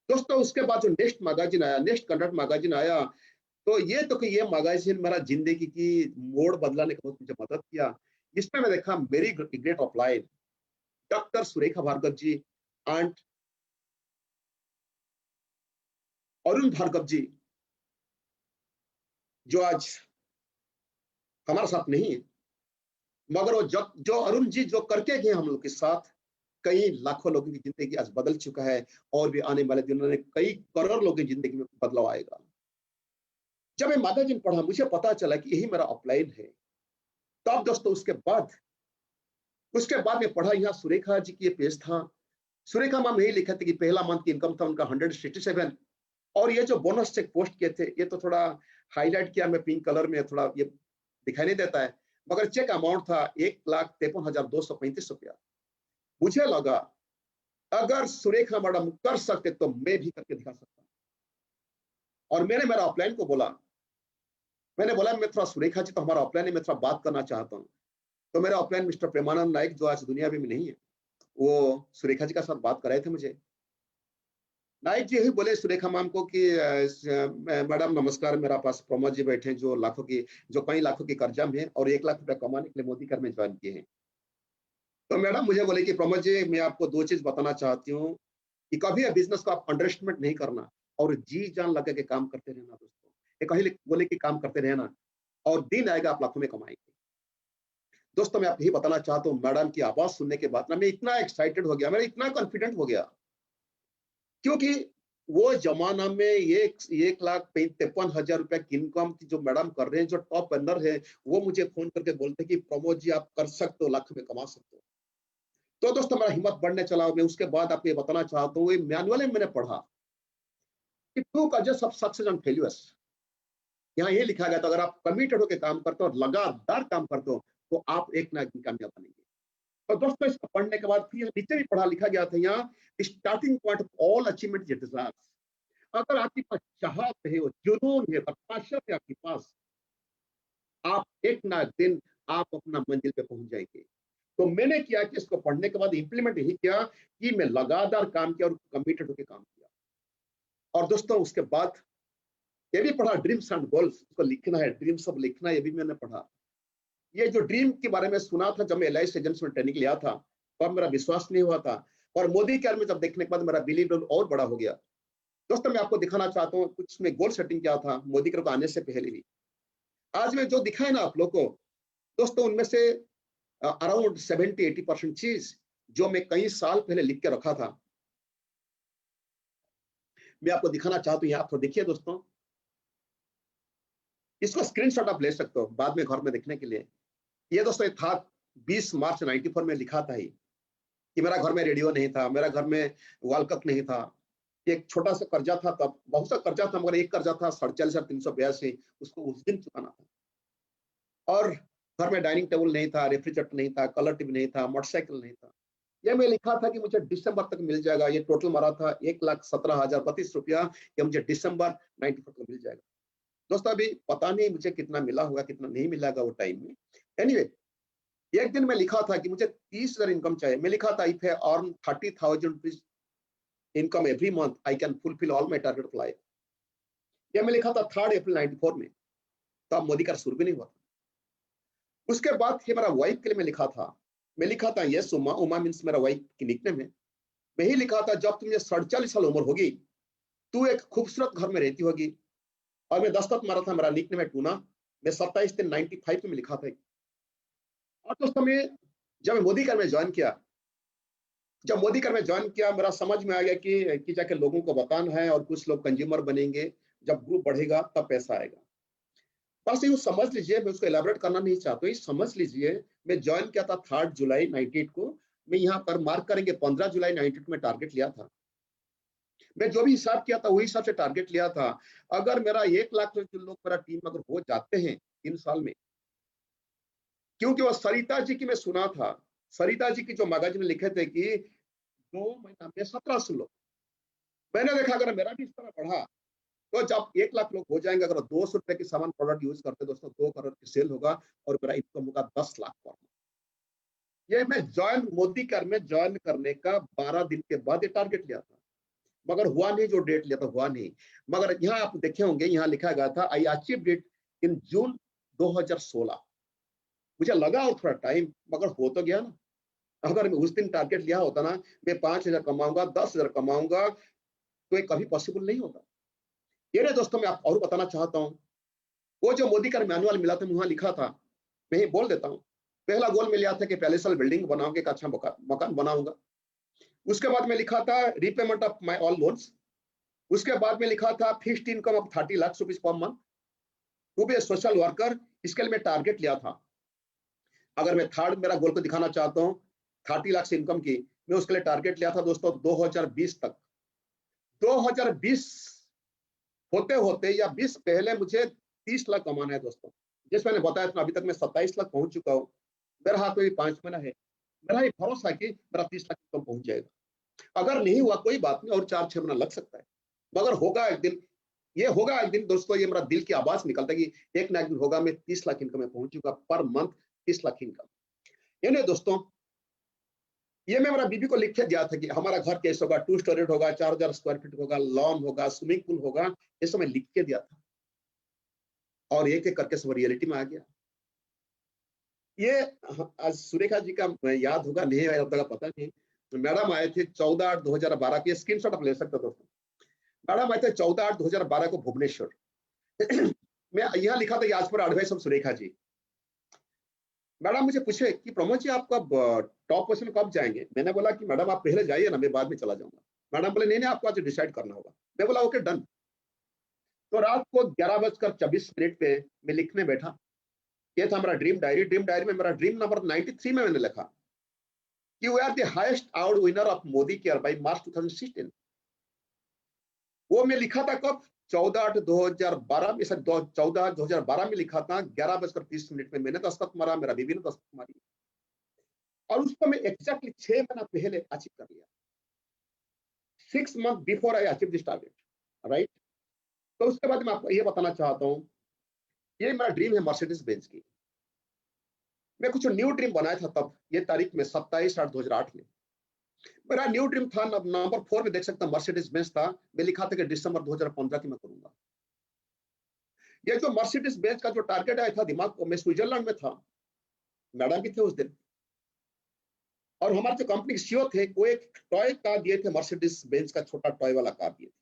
दोस्तों उसके बाद जो नेक्स्ट मैगजीन आया, नेक्स्ट कंडक्ट मैगजीन आया, तो कि ये मैगजीन मेरा जिंदगी की मोड़ बदलाने का मुझे मदद किया। इसमें मैं देखा मेरी great upline doctor Surekha Bhargav ji and Arun Bhargav ji, जो आज हमारे साथ नहीं है, मगर वो जो अरुण जी जो करके गए हम लोग के साथ, कई लाखों लोगों की जिंदगी आज बदल चुका है, और भी आने वाले दिनों में कई करोड़ लोगों की जिंदगी में बदलाव आएगा। जब मैं मैगजीन पढ़ा, मुझे पता चला कि यही मेरा अपलाइन है। तब दोस्तों उसके बाद में पढ़ा, यहाँ सुरेखा जी की पेज था। सुरेखा मैम यही लिखा था कि पहला मंथ की इनकम था उनका 167, और ये जो बोनस चेक पोस्ट किए थे, ये तो थोड़ा हाईलाइट किया मैं पिंक कलर में, थोड़ा ये दिखाई नहीं देता है, मगर चेक अमाउंट था 1,53,235 रुपया। मुझे लगा अगर सुरेखा मैडम कर सकते तो मैं भी करके दिखा सकता हूँ। और मैंने मेरा अपलाइन को बोला, मैंने बोला मैं थोड़ा सुरेखा जी तो हमारा अपलाइन है, मैं थोड़ा बात करना चाहता हूँ। तो मेरा अपलाइन मिस्टर प्रेमानंद नायक, जो आज दुनिया में नहीं है, वो सुरेखा जी का साथ बात कर रहे थे मुझे। नायक जी यही बोले सुरेखा मैम को कि मैडम नमस्कार, मेरा पास प्रमोद जी बैठे हैं, जो कई लाखों की कर्जा में है, और 1 लाख रुपया कमाने के लिए मोदी कर में ज्वाइन किए हैं। तो मैडम मुझे बोले कि प्रमोद जी, मैं आपको 2 चीज बताना चाहती हूँ कि कभी बिजनेस को आप अंडर एस्टिमेट नहीं करना, और जी जान लगा के काम करते रहना दोस्तों। ये कहीं बोले कि काम करते रहना, और दिन आएगा आप लाखों में कमाएंगे। दोस्तों मैं आपको यही बताना चाहता हूँ, मैडम की आवाज सुनने के बाद ना मैं इतना एक्साइटेड हो गया, मैं इतना कॉन्फिडेंट हो गया, क्योंकि वो जमाना में 1,53,000 रुपया की इनकम की जो मैडम कर रहे हैं, जो टॉप अर्नर है, वो मुझे फोन करके बोलते कि प्रमोद जी आप कर सकते हो, लाख में कमा सकते हो। तो दोस्तों मेरा हिम्मत बढ़ने चला। मैं उसके बाद आपको ये बताना चाहता हूँ, मैनुअल में मैंने पढ़ा कि 2 causes of success and failures. यहाँ ये लिखा गया था, अगर आप कमिटेड होकर काम करते हो और लगातार काम करते हो, तो आप एक ना एक दिन कामयाब बनेंगे। और दोस्तों इसको पढ़ने के बाद फिर नीचे भी पढ़ा लिखा गया था यहाँ, starting point of all achievement is desires. अगर आपके पास चाहत है, वो जुनून है, पैशन है आपके पास, आप एक ना एक दिन आप अपना मंजिल पे पहुंच जाएंगे। तो मैंने किया कि इसको पढ़ने के बाद इंप्लीमेंट यही किया कि मैं लगातार काम किया और कमिटेड होकर काम किया। और दोस्तों उसके बाद ये भी पढ़ा, ड्रीम्स एंड गोल्स, उसको लिखना है, ड्रीम्स सब लिखना, ये भी मैंने पढ़ा। ये जो ड्रीम के बारे में सुना था जब मैं LIC एजेंट्स में ट्रेनिंग लिया था, तब मेरा विश्वास नहीं हुआ था, और मोदी केयर में जब देखने के बाद मेरा बिलीव लेवल और बड़ा हो गया। दोस्तों मैं आपको दिखाना चाहता हूँ कुछ में गोल सेटिंग किया था मोदी केयर को आने से पहले भी। आज में जो दिखाए ना आप लोग को, दोस्तों उनमें से अराउंड 70-80% चीज जो मैं कई साल पहले लिख के रखा था, मैं आपको दिखाना चाहता हूँ। यहाँ आप देखिए दोस्तों, इसको स्क्रीनशॉट आप ले सकते हो बाद में घर में देखने के लिए। ये दोस्तों था 20 मार्च 94 में लिखा था कि मेरा घर में रेडियो नहीं था, मेरा घर में वर्ल्ड कप नहीं था, एक छोटा सा कर्जा था, तब बहुत सा कर्जा था, मगर एक कर्जा था 47,382, उसको उस दिन चुकाना था। और घर में डाइनिंग टेबल नहीं था, रेफ्रिजरेटर नहीं था, कलर टीवी नहीं था, मोटरसाइकिल नहीं था। ये मैं लिखा था कि मुझे दिसंबर तक मिल जाएगा। ये टोटल मारा था 1,17,032 रुपया, ये मुझे दिसंबर 94 को मिल जाएगा। दोस्तों अभी पता नहीं मुझे कितना मिला होगा, कितना नहीं मिलेगा वो टाइम में। एनीवे एक दिन मैं लिखा था कि मुझे 30,000 इनकम चाहिए। मैं लिखा था if I earn 30,000 rupees income every month I can fulfil all my target of life. ये मैं लिखा था 3 अप्रैल 94 में, तब मोदी का शुरू भी नहीं हुआ। उसके बाद ये मेरा वाइफ के लिए मैं लिखा था, यस उमा, उमा मीन्स मेरा वाइफ की निकनेम है। मैं ही लिखा था जब तुझे 47 साल उम्र होगी, तू एक खूबसूरत घर में रहती होगी, और मैं दस्तखत मारा था, मेरा निकनेम है टूना। मैं 27/3/95 में लिखा था। और दोस्तों मैं जब मैं मोदी कार में ज्वाइन किया, मेरा समझ में आ गया कि जाके लोगों को बताना है और कुछ लोग कंज्यूमर बनेंगे। जब ग्रुप बढ़ेगा तब पैसा आएगा। बस यूँ समझ लीजिए, मैं उसको एलाबोरेट करना नहीं चाहता हूँ, ये समझ लीजिए। मैं जॉइन किया था 3 जुलाई 98 को। मैं यहाँ पर मार्क करेंगे 15 जुलाई 98 में टारगेट लिया था। मैं जो भी हिसाब किया था वही हिसाब से टारगेट लिया था। अगर मेरा 1 लाख से जो लोग मेरा टीम अगर हो जाते हैं 3 साल में, क्योंकि वो सरिता जी की मैं सुना था, सरिता जी की जो मैगजीन में लिखे थे कि 2 महीना में 1700 लोग। मैंने देखा अगर मेरा भी इस तरह बढ़ा तो जब 1 लाख लोग हो जाएंगे, अगर 200 रुपए की सामान प्रोडक्ट यूज करते दोस्तों, 2 करोड़ की सेल होगा और मेरा इनकम होगा 10 लाख पर। ये मैं ज्वाइन मोदी कार में ज्वाइन करने का 12 दिन के बाद ये टारगेट लिया था, मगर हुआ नहीं। जो डेट लिया था हुआ नहीं। मगर यहाँ आप देखे होंगे, यहाँ लिखा गया था आई अचीव डेट इन जून 2016। मुझे लगा और थोड़ा टाइम, मगर हो तो गया ना। अगर मैं उस दिन टारगेट लिया होता ना, मैं 5,000 कमाऊंगा, 10,000 कमाऊंगा, तो ये कभी पॉसिबल नहीं होता। ये रे दोस्तों मैं आपको और बताना चाहता हूँ, वो जो मोदी का मैनुअल मिला था, वहां लिखा था, मैं ही बोल देता हूँ। पहला गोल में लिया था कि पहले साल बिल्डिंग बनाऊंगा, एक अच्छा मकान बनाऊंगा। उसके बाद में लिखा था repayment of my all loans. उसके बाद में लिखा था fixed income of 30 lakh rupees per month to be a social worker. इसके लिए मैं टारगेट लिया था। अगर मैं थर्ड मेरा गोल को दिखाना चाहता हूँ 30 लाख से इनकम की, मैं उसके लिए टारगेट लिया था दोस्तों 2020 तक। 2020 होते होते या 20 पहले मुझे 30 लाख कमाना है दोस्तों। जैसे मैंने बताया था, अभी तक मैं 27 लाख पहुंच चुका हूँ। मेरे हाथ में भी 5 महीना है। मेरा ये भरोसा है कि मेरा 30 लाख इनकम पहुंच जाएगा। अगर नहीं हुआ कोई बात नहीं, और 4-6 महीना लग सकता है, मगर होगा एक दिन। ये होगा एक दिन दोस्तों। ये मेरा दिल की आवाज निकलता है कि एक ना एक दिन होगा, मैं 30 लाख इनकम में पहुंचूंगा पर मंथ, 30 लाख इनकम। ये नहीं दोस्तों, ये मैं मेरा बीबी को लिख के दिया था कि हमारा घर कैसे होगा, 2 स्टोरेड होगा, 4,000 स्क्वायर फीट होगा, लॉन होगा, स्विमिंग पूल होगा। ये सब मैं लिख के दिया था और एक एक करके सब रियलिटी में आ गया। ये आज सुरेखा जी का याद होगा, नहीं आया होगा पता नहीं। मैडम आए थे 14/8/2012 की, स्क्रीनशॉट आप ले सकते हो दोस्तों। मैडम आए थे 14/8/2012 को भुवनेश्वर। मैं यहाँ लिखा था कि आज पर advice of Surekha ji. Madam मुझे पूछे कि प्रमोद जी आप कब टॉप पोजीशन कब जाएंगे। मैंने बोला कि मैडम आप पहले जाइए ना, मैं बाद में चला जाऊंगा। मैडम बोले नहीं नहीं, आपको आज डिसाइड करना होगा। मैं बोला ओके डन। तो रात को 11:24 पे मैं लिखने बैठा। ये था मेरा ड्रीम डायरी। ड्रीम डायरी में मेरा ड्रीम नंबर 93 में मैंने लिखा कि we are the highest award winner of Modicare by March 2016। वो मैं लिखा था कब, 14/8/2012 में। 14/8/2012 में लिखा था। 11:30 में मैंने दस्तखत मारा, मेरा बीबी ने दस्तखत मारी, और उसको मैं एग्जैक्टली 6 महीना पहले अचीव कर लिया। 6 month before I achieve this target, right. तो उसके बाद मैं आपको ये बताना चाहता हूँ, ये मेरा ड्रीम है मर्सिडीज बेंज की। मैं कुछ न्यू ड्रीम बनाया था तब, ये तारीख में 27/8/2008 में। मेरा न्यू ड्रीम था, नंबर 4 में देख सकता मर्सिडीज बेंज था। मैं लिखा था कि दिसंबर 2015 की मैं करूंगा। ये जो मर्सिडीज बेंज का जो टारगेट आया था दिमाग को, मैं स्विट्जरलैंड में था, मैडम भी थे उस दिन, और हमारे जो कंपनी सीईओ थे वो एक टॉय कार दिए थे, मर्सिडीज बेंज का छोटा टॉय वाला कार दिए थे।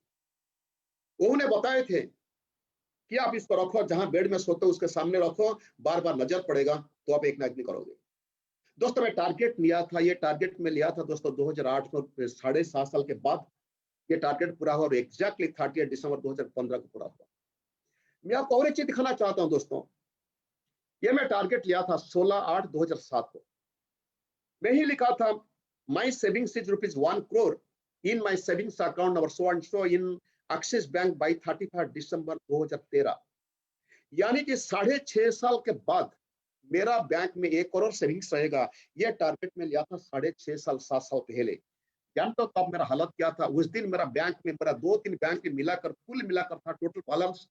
वो उन्हें बताए थे कि आप इसको रखो, जहां बेड में सोते हो उसके सामने रखो, बार बार नजर पड़ेगा तो आप एक ना एक नहीं करोगे। दोस्तों मैं टारगेट लिया था, ये टारगेट में लिया था दोस्तों 2008 में, 7.5 साल के बाद ये टारगेट पूरा हुआ, और एग्जैक्टली 30 दिसंबर 2015 को पूरा हुआ। मैं आपको और एक चीज दिखाना चाहता हूं दोस्तों। ये मैं टारगेट लिया था 16/8/2007 को। मैं ही लिखा था माई savings is ₹1 crore in my savings account number so and so in axis bank by 31 दिसंबर 2013। यानी कि 6.5 साल के बाद मेरा बैंक में 1 करोड़ सेविंग्स रहेगा। यह टारगेट में लिया था 6.5 साल 7 साल पहले। जानते हो तब मेरा हालत क्या था उस दिन। मेरा बैंक में, मेरा 2-3 बैंक में मिलाकर, कुल मिलाकर था टोटल बैलेंस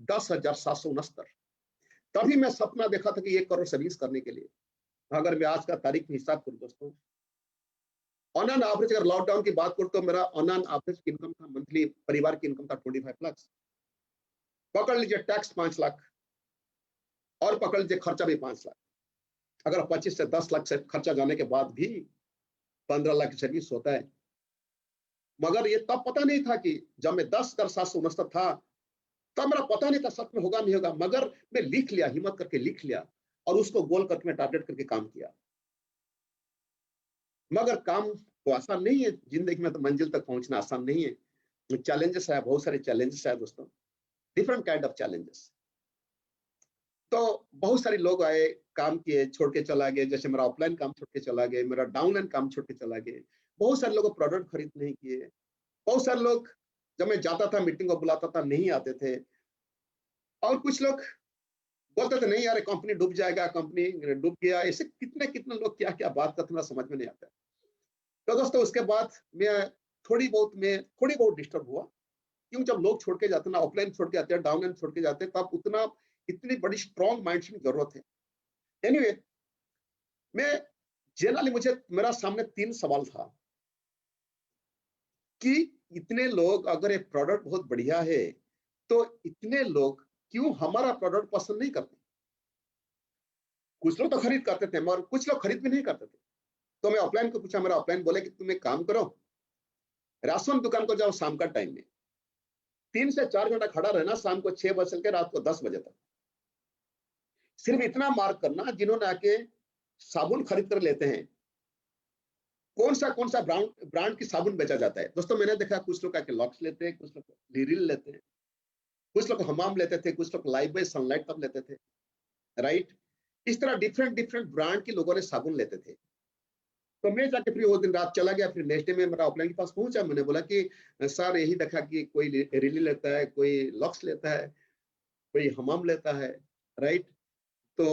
10,769। तभी मैं सपना देखा था कि 1 करोड़ सेविंग्स करने के लिए। अगर मैं आज का तारीख में हिसाब करूं दोस्तों, ऑन एन एवरेज अगर लॉकडाउन की बात करूं तो मेरा ऑन एन एवरेज इनकम था, मंथली परिवार की इनकम था 25 लाख। पकड़ लीजिए टैक्स 5 लाख, और पकड़ लीजिए खर्चा भी 5 लाख। अगर 25 से 10 लाख से खर्चा जाने के बाद भी 15 लाख की सर्विस होता है। मगर ये तब पता नहीं था कि जब मैं 10,769 था, तब मेरा पता नहीं था सच में होगा नहीं होगा, मगर मैं लिख लिया, हिम्मत करके लिख लिया और उसको गोल करके मैं टारगेट करके काम किया। मगर काम तो आसान नहीं है, जिंदगी में तो मंजिल तक पहुंचना आसान नहीं है। चैलेंजेस है, बहुत सारे चैलेंजेस है दोस्तों, डिफरेंट काइंड ऑफ चैलेंजेस। तो बहुत सारे लोग आए, काम किए, छोड़ के चला गए, जैसे मेरा ऑफलाइन काम छोड़ के चला गए, मेरा डाउनलाइन काम छोड़ के चला गए। बहुत सारे लोग प्रोडक्ट खरीद नहीं किए। बहुत सारे लोग जब मैं जाता था, मीटिंग को बुलाता था, नहीं आते थे। और कुछ लोग बोलते थे नहीं यार कंपनी डूब जाएगा, कंपनी डूब गया। ऐसे कितने कितने लोग क्या क्या बात करते, समझ में नहीं आता। तो दोस्तों उसके बाद मैं थोड़ी बहुत डिस्टर्ब हुआ, क्यों जब लोग छोड़ के जाते हैं ना, ऑफलाइन छोड़ के आते हैं, डाउनलाइन छोड़ के जाते हैं, तब उतना इतनी बड़ी स्ट्रॉन्ग माइंडसेट की जरूरत है। एनीवे मैं जनरली मुझे मेरा सामने 3 सवाल था कि इतने लोग अगर एक प्रोडक्ट बहुत बढ़िया है तो इतने लोग क्यों हमारा प्रोडक्ट पसंद नहीं करते। कुछ लोग तो खरीद करते थे मगर कुछ लोग खरीद भी नहीं करते थे। तो मैं ऑफलाइन को पूछा, मेरा ऑफलाइन बोले कि तुम एक काम करो, राशन दुकान को जाओ शाम का टाइम में, 3 से 4 घंटा खड़ा रहना, शाम को 6 बजे से लेकर रात को 10 बजे तक। सिर्फ इतना मार्क करना जिन्होंने आके साबुन खरीद कर लेते हैं, कौन सा ब्रांड ब्रांड की साबुन बेचा जाता है। दोस्तों मैंने देखा कुछ लोग आके लॉक्स लेते हैं, कुछ लोग लिरिल लेते हैं, कुछ लोग हमाम लेते थे, कुछ लोग लाइफ बॉय सनलाइट तब लेते थे, राइट। इस तरह डिफरेंट डिफरेंट ब्रांड के लोगों ने साबुन लेते थे। तो मैं जाके फिर वो दिन रात चला गया, फिर नेक्स्ट डे में मेरा ऑफलाइन के पास पहुंचा, मैंने बोला कि सर यही देखा कि कोई रिली लेता है, कोई लॉक्स लेता है, कोई हमाम लेता है, राइट। तो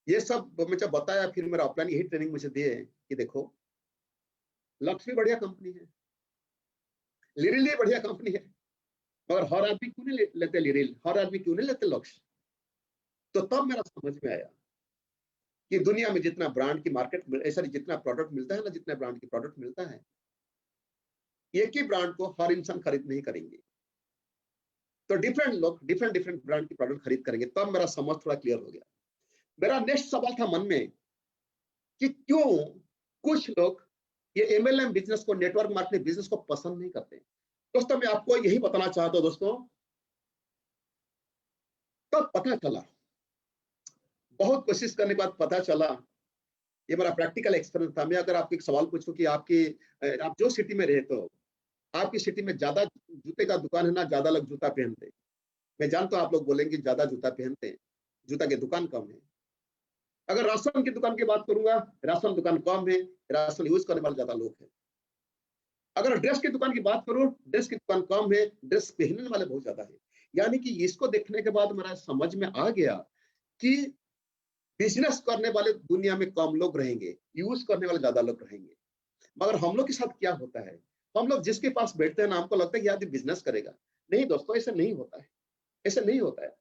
ये सब मैं जब बताया, फिर मेरा ऑफलाइन यही ट्रेनिंग मुझे दिए कि देखो लक्स भी बढ़िया कंपनी है, लिरिल भी बढ़िया कंपनी है, मगर हर आदमी क्यों नहीं लेते लिरिल, हर आदमी क्यों नहीं लेते लक्स। तो तब मेरा समझ में आया कि दुनिया में जितना ब्रांड की मार्केट ऐसा जितना प्रोडक्ट मिलता है ना, जितना ब्रांड की प्रोडक्ट मिलता है, एक ही ब्रांड को हर इंसान खरीद नहीं करेंगे। तो डिफरेंट लोग डिफरेंट डिफरेंट ब्रांड की प्रोडक्ट खरीद करेंगे। तब मेरा समझ थोड़ा क्लियर हो गया। मेरा नेक्स्ट सवाल था मन में कि क्यों कुछ लोग ये एमएलएम बिजनेस को, नेटवर्क मार्केटिंग बिजनेस को पसंद नहीं करते। दोस्तों मैं आपको यही बताना चाहता हूं दोस्तों, तब पता चला, बहुत कोशिश करने के बाद पता चला, ये मेरा प्रैक्टिकल एक्सपीरियंस था। मैं अगर आपको एक सवाल पूछूं कि आप जो सिटी में रहते हो, आपकी सिटी में ज्यादा जूते का दुकान है ना, ज्यादा लोग जूता पहनते हैं। मैं जानता हूं आप लोग बोलेंगे ज्यादा जूता पहनते हैं, जूता की दुकान कम है। अगर राशन की दुकान की बात करूंगा, राशन दुकान कम है, राशन यूज करने वाले ज्यादा लोग हैं। अगर ड्रेस की दुकान की बात करूं, ड्रेस की दुकान कम है, ड्रेस पहनने वाले बहुत ज्यादा है। यानी कि इसको देखने के बाद मेरा समझ में आ गया कि बिजनेस करने वाले दुनिया में कम लोग रहेंगे, यूज करने वाले ज्यादा लोग रहेंगे। मगर हम लोग के साथ क्या होता है, हम लोग जिसके पास बैठते हैं ना, हमको लगता है कि आदमी बिजनेस करेगा। नहीं दोस्तों, ऐसा नहीं होता है, ऐसा नहीं होता है।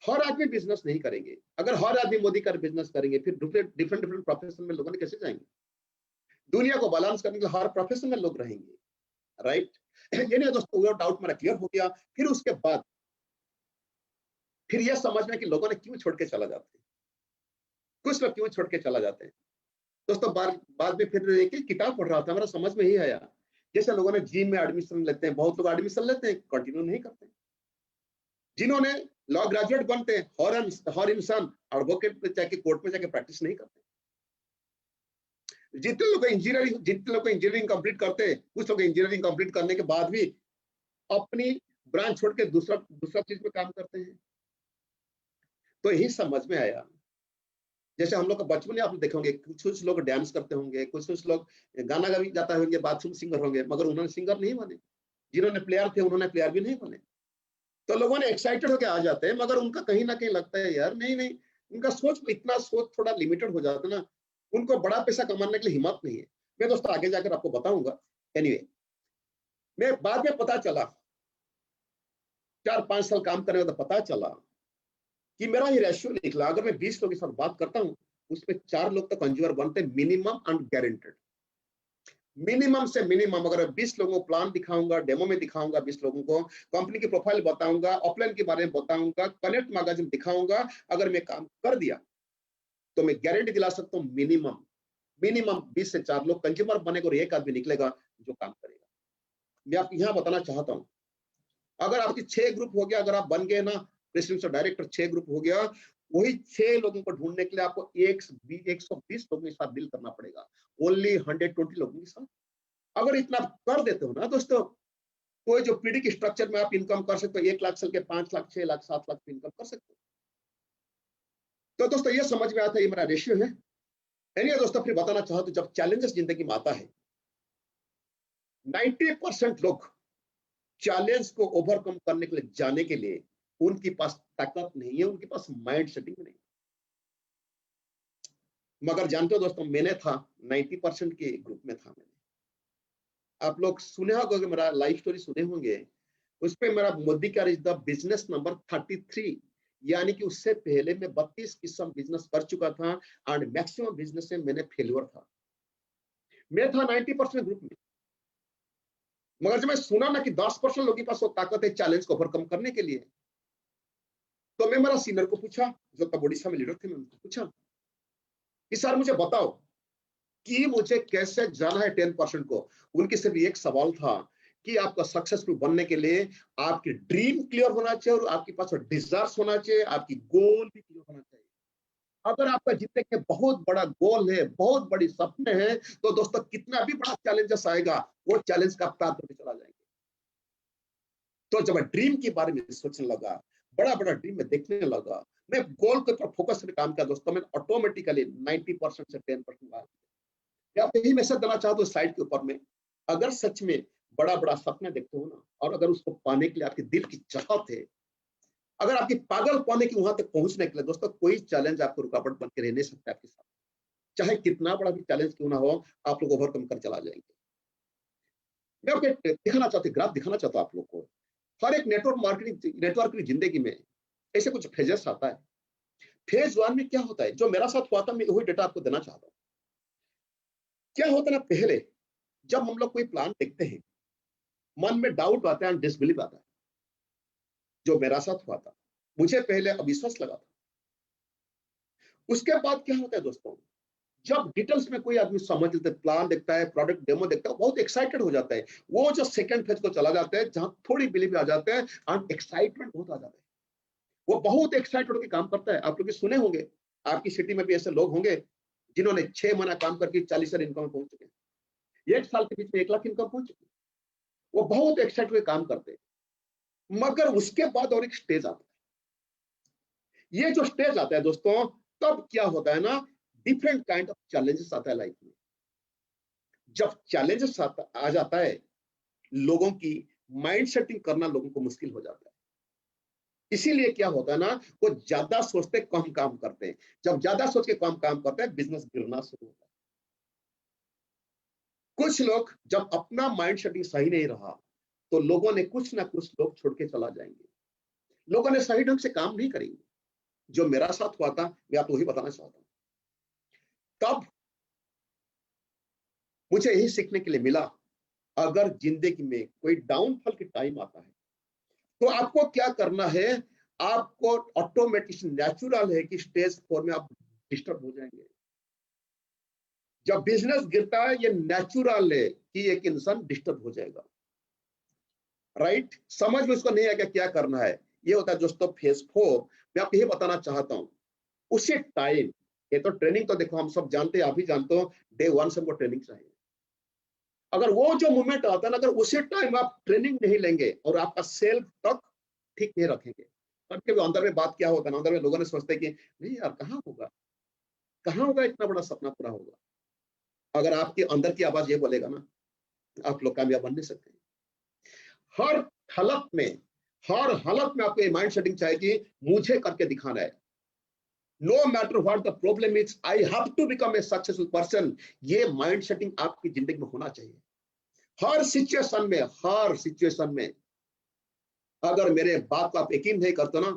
हर आदमी बिजनेस नहीं करेंगे। अगर हर आदमी मोदी का बिजनेस करेंगे, फिर डिफरेंट डिफरेंट डिफरेंट प्रोफेशन में लोगों ने कैसे जाएंगे। दुनिया को बैलेंस करने के लिए हर प्रोफेशन में लोग रहेंगे, राइट। ये नहीं दोस्तों, वो डाउट मेरा क्लियर हो गया। फिर उसके बाद फिर यह समझ में कि लोगों ने क्यों छोड़ के चला जाते हैं, कुछ लोग क्यों छोड़ के चला जाते हैं। दोस्तों बाद में फिर एक किताब पढ़ रहा था, मेरा समझ में ही आया, जैसे लोगों ने जिम में एडमिशन लेते हैं, बहुत लोग एडमिशन लेते हैं, कंटिन्यू नहीं करते। जिन्होंने लॉ ग्रेजुएट बनते हैं, हर इंसान एडवोकेट पे जाके कोर्ट में जाके प्रैक्टिस नहीं करते। जितने लोग इंजीनियरिंग कंप्लीट करते हैं, कुछ लोग इंजीनियरिंग कंप्लीट करने के बाद भी अपनी ब्रांच छोड़ के दूसरा दूसरा चीज में काम करते हैं। तो यही समझ में आया, जैसे हम लोग का बचपन में आप देखेंगे, कुछ कुछ लोग डांस करते होंगे, कुछ कुछ लोग गाना गा भी जाता होंगे, बाथरूम सिंगर होंगे, मगर उन्होंने सिंगर नहीं बने। जिन्होंने प्लेयर थे उन्होंने प्लेयर भी नहीं बने। तो लोगों ने एक्साइटेड होकर आ जाते हैं, मगर उनका कहीं ना कहीं लगता है यार नहीं नहीं, उनका सोच थोड़ा लिमिटेड हो जाता है ना, उनको बड़ा पैसा कमाने के लिए हिम्मत नहीं है। मैं दोस्तों आगे जाकर आपको बताऊंगा। एनीवे मैं बाद में पता चला, 4-5 साल काम करने के बाद पता चला कि मेरा ये रेशियो निकला, अगर मैं 20 लोगों के साथ बात करता हूं, उसमें 4 लोग तो कंज्यूमर बनते हैं, मिनिमम एंड गारंटेड। मिनिमम से मिनिमम अगर 20 लोगों को प्लान दिखाऊंगा, डेमो में दिखाऊंगा, 20 लोगों को कंपनी की प्रोफाइल बताऊंगा, ऑफलाइन के बारे में बताऊंगा, कनेक्ट मैगजीन दिखाऊंगा, अगर मैं काम कर दिया तो मैं गारंटी दिला सकता हूं, मिनिमम मिनिमम 20 से 4 लोग कंज्यूमर बनेगा और एक आदमी निकलेगा जो काम करेगा। मैं आपको यहां बताना चाहता हूं, अगर आपकी 6 ग्रुप हो गया, अगर आप बन गए ना प्रेसिडेंट और डायरेक्टर, 6 ग्रुप हो गया, वही 6 लोगों को ढूंढने के लिए आपको 120 लोगों के साथ डील करना पड़ेगा, ओनली 120 लोगों के साथ। अगर इतना कर देते हो ना दोस्तों, कोई जो पीढ़ी के स्ट्रक्चर में आप इनकम कर सकते हो, 1 लाख से लेकर 5 लाख, 6 लाख, 7 लाख इनकम कर सकते हो। तो दोस्तों ये समझ में आता है, ये मेरा रेशियो है। एनीवे दोस्तों, फिर बताना चाहो तो जब चैलेंजेस जिंदगी में आता है, 90% लोग चैलेंज को ओवरकम करने के लिए जाने के लिए उनके पास ताकत नहीं है, उनके पास माइंड सेटिंग नहीं। मगर जानते हो दोस्तों, मैंने था 90% के ग्रुप में था। मैंने, आप लोग सुने होंगे, मेरा लाइफ स्टोरी सुने होंगे, उस पे मेरा मोदी का इज द बिजनेस नंबर 33, यानी कि उससे पहले मैं 32 किस्म बिजनेस कर चुका था एंड मैक्सिमम बिजनेस में मैंने फेलियर था। मैं था 90% ग्रुप में। मगर जब मैं सुना ना कि 10% लोगों के पास वो ताकत है चैलेंज को ओवरकम करने के लिए, तो मैं मेरा सीनियर को पूछा, जो तब ओडिशा में लीडर थे, मैं उनको पूछा कि सर मुझे बताओ कि मुझे कैसे जाना है 10% को। उनके सिर्फ एक सवाल था कि आपका सक्सेसफुल बनने के लिए आपकी ड्रीम क्लियर होना चाहिए और आपके पास डिजायर्स होना चाहिए, आपकी गोल भी क्लियर होना चाहिए। अगर आपका जिंदगी में बहुत बड़ा गोल है, बहुत बड़ी सपने हैं, तो दोस्तों कितना भी बड़ा चैलेंजेस आएगा, वो चैलेंज का आप पार करके चला जाएंगे। तो जब मैं ड्रीम के बारे में सोचने लगा, बड़ा बड़ा ड्रीम में देखने लगा, मैं गोल के ऊपर फोकस करके काम किया दोस्तों, मैं ऑटोमेटिकली 90% से 10% आ गया। आप यही मैसेज देना चाहते हो स्लाइड के ऊपर में, अगर सच में बड़ा बड़ा सपना देखते हो ना, और अगर उसको पाने के लिए आपके दिल की चाहत है, अगर आपकी पागल पाने की वहां तक पहुंचने के लिए दोस्तों, कोई चैलेंज आपको रुकावट बन के रह नहीं सकता आपके साथ। चाहे कितना बड़ा भी चैलेंज क्यों ना हो, आप लोग ओवरकम कर चला जाएंगे। मैं आपको दिखाना चाहता हूँ, ग्राफ दिखाना चाहता हूँ आप लोग को। हर एक नेटवर्क की जिंदगी में ऐसे कुछ फेजेस आता है। फेज 1 में क्या होता है, जो मेरा साथ हुआ था, मैं वही डेटा आपको देना चाहता हूँ। क्या होता है ना, पहले जब हम लोग कोई प्लान देखते हैं, मन में डाउट आता है, डिसबिलीव आता है। जो मेरा साथ हुआ था, मुझे पहले अविश्वास लगा था। उसके बाद क्या होता है दोस्तों, जब डिटेल्स में कोई आदमी समझ लेता है, प्लान देखता है, प्रोडक्ट डेमो देखता है, बहुत एक्साइटेड हो जाता है। वो जो सेकंड फेज को चला जाता है, जहां थोड़ी बिलीव आ जाते हैं और एक्साइटमेंट बहुत आ जाता है। वो बहुत एक्साइटेड होकर काम करता है। आप लोग सुने होंगे, आपकी सिटी में भी ऐसे लोग होंगे जिन्होंने 6 महीना काम करके 40 हजार इनकम में पहुंच चुके हैं, 1 साल के बीच में 1 लाख इनकम पहुंच चुके हैं। वो बहुत एक्साइटेड होकर काम करते हैं। मगर उसके बाद और एक स्टेज आता है। ये जो स्टेज आता है दोस्तों, तब क्या होता है ना, डिफरेंट काइंड ऑफ चैलेंजेस आता है लाइफ में। जब चैलेंजेस आ जाता है, लोगों की माइंड सेटिंग करना लोगों को मुश्किल हो जाता है। इसीलिए क्या होता है ना, वो ज्यादा सोचते कम काम करते हैं। जब ज्यादा सोच के कम काम करते हैं, बिजनेस गिरना शुरू होता है। कुछ लोग जब अपना माइंड सेटिंग सही नहीं रहा, तो लोगों ने कुछ ना कुछ लोग छोड़ के चला जाएंगे, लोगों ने सही ढंग से काम नहीं करेंगे। जो मेरा साथ हुआ था, मैं आपको वही बताना चाहता हूँ। तब मुझे यही सीखने के लिए मिला, अगर जिंदगी में कोई डाउनफॉल की टाइम आता है, तो आपको क्या करना है, आपको ऑटोमेटिक नेचुरल है कि स्टेज 4 में आप डिस्टर्ब हो जाएंगे। जब बिजनेस गिरता है, ये नेचुरल है कि एक इंसान डिस्टर्ब हो जाएगा। राइट, समझ में उसको नहीं आएगा क्या करना है। ये होता है दोस्तों फेज 4। मैं आपको ये बताना चाहता हूं, उसी टाइम, ये तो ट्रेनिंग तो देखो हम सब जानते हैं, आप भी जानते हो, डे 1 से हमको ट्रेनिंग चाहिए। अगर वो जो मूवमेंट आता है ना, अगर उसी टाइम आप ट्रेनिंग नहीं लेंगे और आपका सेल्फ तक ठीक नहीं रखेंगे, तब के अंदर में बात क्या होता है ना, अंदर में लोगों ने सोचते हैं कि नहीं यार, कहाँ होगा इतना बड़ा सपना पूरा होगा। अगर आपके अंदर की आवाज ये बोलेगा ना, आप लोग कामयाब बन नहीं सकते। हर हालत में, हर हालत में आपको ये माइंड सेटिंग चाहिए कि मुझे करके दिखाना है। No matter what the problem is, I have to become a successful person. ये माइंड सेटिंग आपकी जिंदगी में होना चाहिए। हर सिचुएशन में अगर मेरे बात को आप यकीन नहीं करते ना,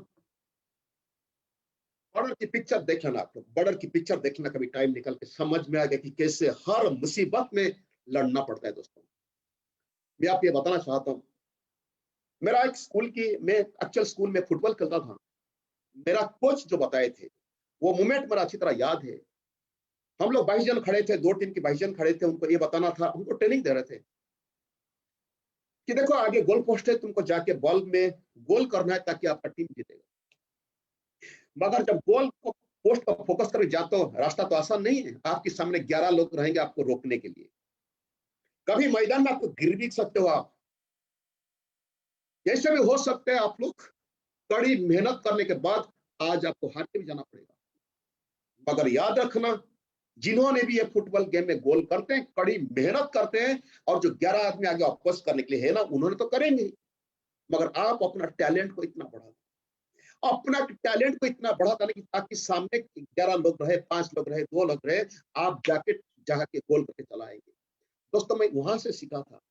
बॉर्डर की पिक्चर देख लेना। आप लोग बॉर्डर की पिक्चर देखना, कभी टाइम निकल के समझ में आ गया कि कैसे हर मुसीबत में लड़ना पड़ता है। दोस्तों मैं आपको ये बताना चाहता हूँ, मेरा एक स्कूल की, मैं एक्चुअल स्कूल में फुटबॉल खेलता था। मेरा कोच जो बताए थे, वो मोमेंट मेरा अच्छी तरह याद है। हम लोग 22 जन खड़े थे, 2 टीम के 22 जन खड़े थे, उनको ये बताना था, उनको ट्रेनिंग दे रहे थे। कि देखो आगे गोल पोस्ट है, तुमको जाके बॉल में गोल करना है ताकि आपका टीम जीतेगा। मगर जब गोल को पोस्ट पर फोकस करके जाते हो, रास्ता तो आसान नहीं है। आपके सामने 11 लोग रहेंगे आपको रोकने के लिए। कभी मैदान में आपको गिर भी सकते हो आप, जैसे भी हो सकते हैं आप लोग। कड़ी मेहनत करने के बाद आज आपको हार के भी जाना पड़ेगा। मगर याद रखना, जिन्होंने भी ये फुटबॉल गेम में गोल करते हैं, कड़ी मेहनत करते हैं, और जो 11 आदमी आगे वापस करने के लिए है ना, उन्होंने तो करेंगे। मगर आप अपना टैलेंट को इतना बढ़ा, अपना टैलेंट को इतना बढ़ा देना कि ताकि सामने 11 लोग रहे, 5 लोग रहे, 2 लोग रहे, आप जाके गोल करके चलाएंगे। दोस्तों, मैं वहां से सीखा था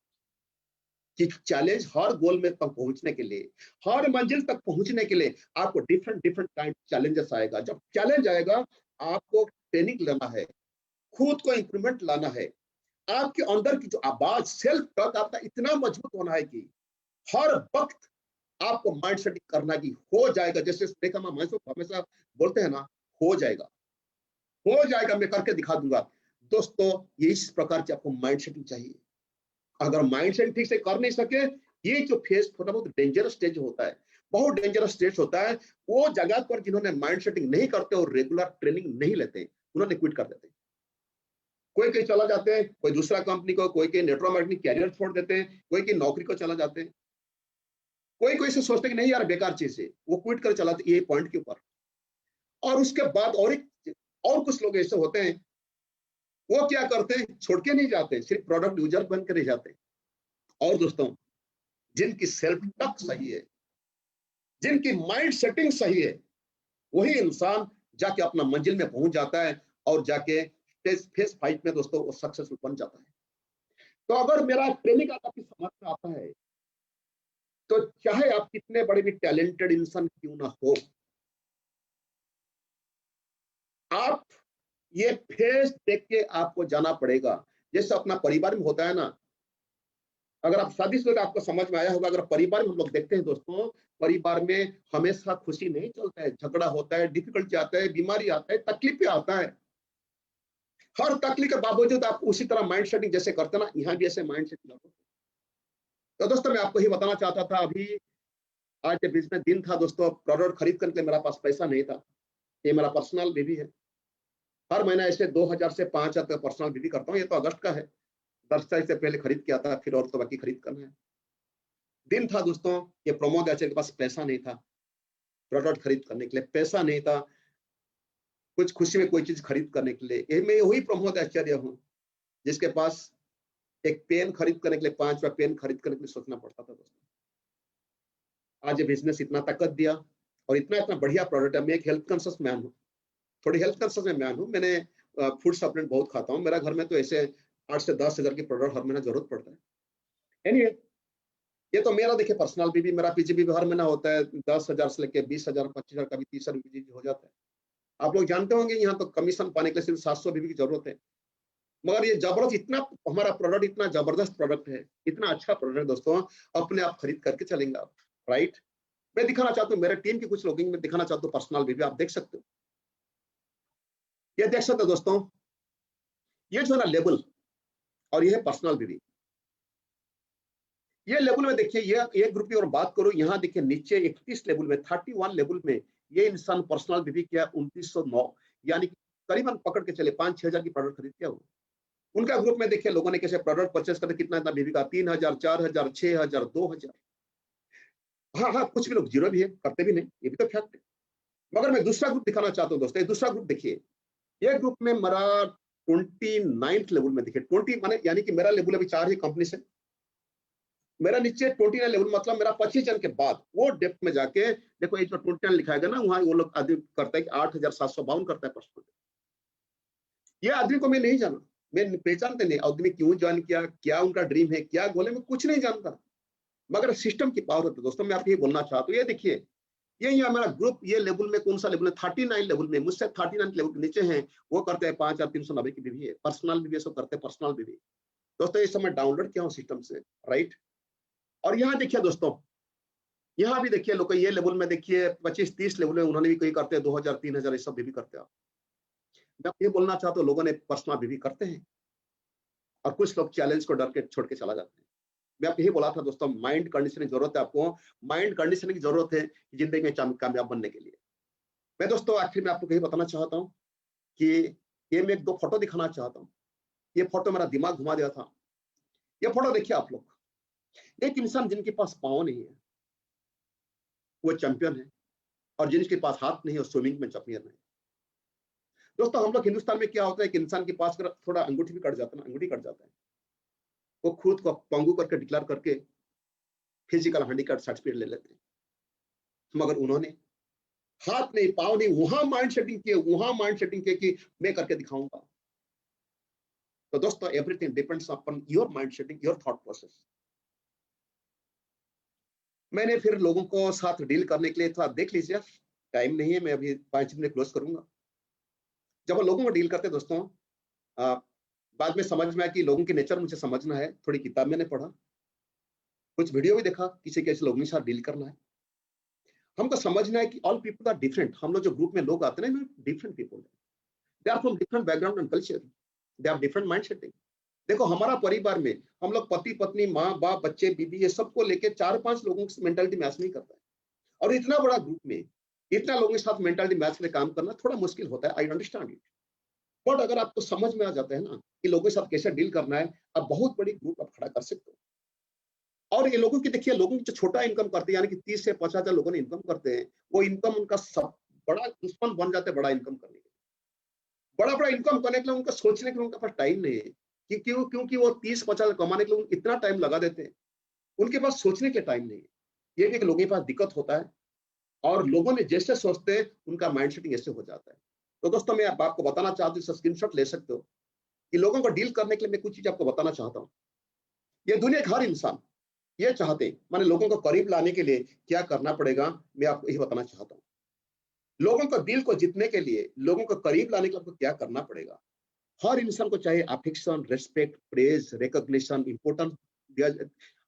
कि चैलेंज, हर गोल में तक पहुंचने के लिए, हर मंजिल तक पहुंचने के लिए आपको डिफरेंट डिफरेंट काइंड चैलेंजेस आएगा। जब चैलेंज आएगा, आपको ट्रेनिंग लेना है, खुद को इंप्रूवमेंट लाना है। आपके अंदर की जो आवाज, सेल्फ टॉक आपका इतना मजबूत होना है कि हर वक्त आपको माइंड सेटिंग करना कि हो जाएगा। जैसे देखा मैं हमेशा बोलते हैं ना, हो जाएगा, हो जाएगा, मैं करके दिखा दूंगा। दोस्तों, ये इस प्रकार की आपको माइंड सेटिंग चाहिए। अगर माइंड सेट ठीक से कर नहीं सके, ये जो फेस थोड़ा बहुत डेंजरस स्टेज होता है, बहुत डेंजरस स्टेज होता है, वो जगह पर जिन्होंने माइंड सेटिंग नहीं करते और रेगुलर ट्रेनिंग नहीं लेते, उन्होंने क्विट कर देते हैं। कोई कहीं चला जाते हैं, कोई दूसरा कंपनी को, कोई के नेटवर्क मार्केटिंग कैरियर छोड़ देते हैं, कोई की नौकरी को चला जाते हैं, कोई कोई से सोचते हैं कि नहीं यार बेकार चीज है, वो क्विट कर चलाते ये पॉइंट के ऊपर। और उसके बाद और कुछ लोग ऐसे होते हैं, वो क्या करते हैं, छोड़ के नहीं जाते, सिर्फ प्रोडक्ट यूजर बन के नहीं जाते। और दोस्तों, जिनकी सेल्फ टॉक सही है, जिनकी माइंड सेटिंग सही है, वही इंसान जाके अपना मंजिल में पहुंच जाता है, और जाके फेस फाइट में दोस्तों वो सक्सेसफुल बन जाता है। तो अगर मेरा ट्रेनिंग आपकी समझ में आता है, तो चाहे आप कितने बड़े भी टैलेंटेड इंसान क्यों ना हो, आप ये फेस देख के आपको जाना पड़ेगा। जैसे अपना परिवार में होता है ना, अगर आप शादीशुदा, आपको समझ में आया होगा, अगर परिवार में हम लोग देखते हैं दोस्तों, परिवार में हमेशा खुशी नहीं चलता है, झगड़ा होता है, डिफिकल्टी आता है, बीमारी आता है, तकलीफें आता है। हर तकलीफ के बावजूद आप उसी तरह माइंड सेटिंग जैसे करते ना, यहाँ भी ऐसे माइंड सेटिंग करो। तो दोस्तों, मैं आपको ही बताना चाहता था, अभी आज के बीच में दिन था दोस्तों, प्रोडक्ट खरीद करने के लिए मेरा पास पैसा नहीं था। ये मेरा पर्सनल बीवी है, हर महीना ऐसे 2000 से 5000 तक पर्सनल बीवी करता हूँ। ये तो अगस्त का है, 10 तारीख से पहले खरीद किया था, फिर और तो बाकी खरीद करना है। दिन था दोस्तों, ये प्रमोद आचार्य के पास पैसा नहीं था, प्रोडक्ट खरीद करने के लिए पैसा नहीं था, कुछ खुशी में कोई चीज खरीद करने के लिए। ये मैं वही प्रमोद आचार्य हूँ जिसके पास एक पेन खरीद करने के लिए, 5 रुपया पेन खरीद करने के लिए सोचना पड़ता था दोस्तों। आज ये बिजनेस इतना ताकत दिया, और इतना इतना बढ़िया प्रोडक्ट है। मैं एक हेल्थ कॉन्शियस मैन हूँ, थोड़ी हेल्थ कॉन्शियस में मैन हूँ। मैंने फूड सप्लीमेंट बहुत खाता हूँ। मेरा घर में तो ऐसे 8 से 10 हजार की प्रोडक्ट हर महीना जरूरत पड़ता है। एनीवे, ये तो मेरा देखिए पर्सनल बीबी, मेरा पीजीबी हर महीना होता है 10,000 से लेके 20,000, 25,000, कभी 30,000 बीबी हो जाता है। आप लोग जानते होंगे, यहाँ तो कमीशन पाने के लिए सिर्फ 700 बीबी की जरूरत है। मगर ये जबरदस्त, इतना हमारा प्रोडक्ट इतना जबरदस्त प्रोडक्ट है, इतना अच्छा प्रोडक्ट दोस्तों, अपने आप खरीद करके चलेंगे आप, राइट। मैं दिखाना चाहता हूँ, मेरे टीम की कुछ लोग में दिखाना चाहता हूँ पर्सनल बीबी, आप देख सकते हो। ये देख सकते हो दोस्तों, ये जो है ना लेबल, और ये है पर्सनल बीबी। ये लेवल में देखिए, ये ग्रुप की और बात करो, यहाँ देखिए नीचे 31 लेवल में, 31 लेवल में ये इंसान पर्सनल बीबी किया 2909, यानी कि करीबन पकड़ के चले 5-6 हजार की प्रोडक्ट खरीद किया हो। उनका ग्रुप में देखिए लोगों ने कैसे प्रोडक्ट परचेस करते, कितना इतना बीबी का, 3000, 4000, 6000, 2000। हाँ हाँ, कुछ भी लोग जीरो भी है, करते भी नहीं, ये भी तो फैक्ट है। मगर मैं दूसरा ग्रुप दिखाना चाहता हूँ दोस्तों, दूसरा ग्रुप देखिए। ये ग्रुप में मेरा 29th लेवल में देखिए, 20 माने यानी कि मेरा लेवल अभी 4 ही कंपनी से, मेरा नीचे 29 लेवल, मतलब मेरा 25 जन के बाद वो डेप्थ में जाके देखो, ये जो 29 लिखा है ना, वहां वो लोग आदमी करता है कि 8752 करता है पर्सनल। ये आदमी को मैं नहीं जाना, मैं पहचानते नहीं आदमी, क्यों ज्वाइन किया, क्या उनका ड्रीम है, क्या गोल है, मैं कुछ नहीं जानता। मगर सिस्टम की पावर होती है दोस्तों। मैं आपको ये बोलना चाहता हूँ, ये देखिए, ये यहाँ मेरा ग्रुप, ये लेवल में कौन सा लेवल है, 39 लेवल में, मुझसे 39 लेवल के नीचे हैं, वो करते हैं 5390 की बीवी है, पर्सनल बीवी सब करते हैं, पर्सनल बीवी। दोस्तों, ये समय डाउनलोड किया हूँ सिस्टम से, राइट। और यहाँ देखिए दोस्तों, यहाँ भी देखिए लोग, ये लेवल में देखिए 25-30 लेवल में उन्होंने भी कहीं करते हैं 2000, 3000, ये सब भी करते हैं। मैं ये बोलना चाहता हूँ, लोगों ने पर्सनल भी करते हैं, और कुछ लोग चैलेंज को डर के छोड़ के चला जाते हैं। मैं आपको यही बोला था दोस्तों, माइंड कंडीशनिंग की जरूरत है आपको, माइंड कंडीशनिंग की जरूरत है जिंदगी में कामयाब बनने के लिए। मैं दोस्तों आखिर में आपको यही बताना चाहता हूँ कि ये मैं एक दो फोटो दिखाना चाहता हूँ। ये फोटो मेरा दिमाग घुमा दिया था। ये फोटो देखिए आप लोग, एक इंसान जिनके पास पाँव नहीं है वो चैंपियन है, और जिनके पास हाथ नहीं है वो स्विमिंग में चैंपियन है। दोस्तों हम लोग हिंदुस्तान में क्या होता है कि इंसान के पास अगर थोड़ा अंगूठी भी कट जाता है ना, अंगूठी कट जाता है, वो खुद को पंगु करके डिक्लेयर करके फिजिकल हैंडीकैप सर्टिफिकेट ले लेते हैं। मगर उन्होंने हाथ नहीं, पाँव नहीं, वहां माइंड सेटिंग किए, वहां माइंड सेटिंग किए कि मैं करके दिखाऊंगा। तो दोस्तों everything depends upon your mind setting, your thought process. मैंने फिर लोगों को साथ डील करने के लिए था, देख लीजिए टाइम नहीं है, मैं अभी 5 मिनट में क्लोज करूंगा। जब हम लोगों को डील करते दोस्तों, बाद में समझ में आया कि लोगों के नेचर मुझे समझना है। थोड़ी किताब मैंने पढ़ा, कुछ वीडियो भी देखा, किसी कैसे लोगों के साथ डील करना है। हमको समझना है कि ऑल पीपल आर डिफरेंट। हम लोग जो ग्रुप में लोग आते हैं ना, डिफरेंट पीपल है, they are from different background and culture, they are different mind setting. देखो हमारा परिवार में हम लोग पति पत्नी, माँ बाप, बच्चे बीबी, ये सबको लेके 4-5 लोगों की मेंटालिटी मैच नहीं करता है। और इतना बड़ा ग्रुप में इतना लोगों के साथ मेंटालिटी मैच में काम करना थोड़ा मुश्किल होता है, आई अंडरस्टैंड इट। बट अगर आपको समझ में आ जाता है ना कि लोगों के साथ कैसे डील करना है, आप बहुत बड़ी ग्रुप आप खड़ा कर सकते हो। और ये लोगों की देखिए, लोगों की जो छोटा इनकम करते हैं, यानी कि 30 से 50 हजार लोगों ने इनकम करते हैं, वो इनकम उनका सब बड़ा दुश्मन बन जाते हैं बड़ा इनकम करने के लिए। बड़ा बड़ा इनकम करने के लिए उनका सोचने के लिए उनके पास टाइम नहीं है कि क्योंकि वो 30-50 कमाने के लिए इतना टाइम लगा देते हैं, उनके पास सोचने के टाइम नहीं है। ये भी एक लोगों के पास दिक्कत होता है, और लोगों ने जैसे सोचते हैं उनका माइंड सेटिंग ऐसे हो जाता है। तो दोस्तों मैं आपको बताना चाहता हूँ, स्क्रीनशॉट ले सकते हो कि लोगों को डील करने के लिए मैं कुछ चीज आपको बताना चाहता हूँ। ये दुनिया का हर इंसान ये चाहते हैं, माने लोगों को करीब लाने के लिए क्या करना पड़ेगा, मैं आपको यही बताना चाहता हूँ। लोगों को दिल को जीतने के लिए, लोगों को करीब लाने के लिए आपको क्या करना पड़ेगा। हर इंसान को चाहिए affection, respect, praise, recognition, importance दिया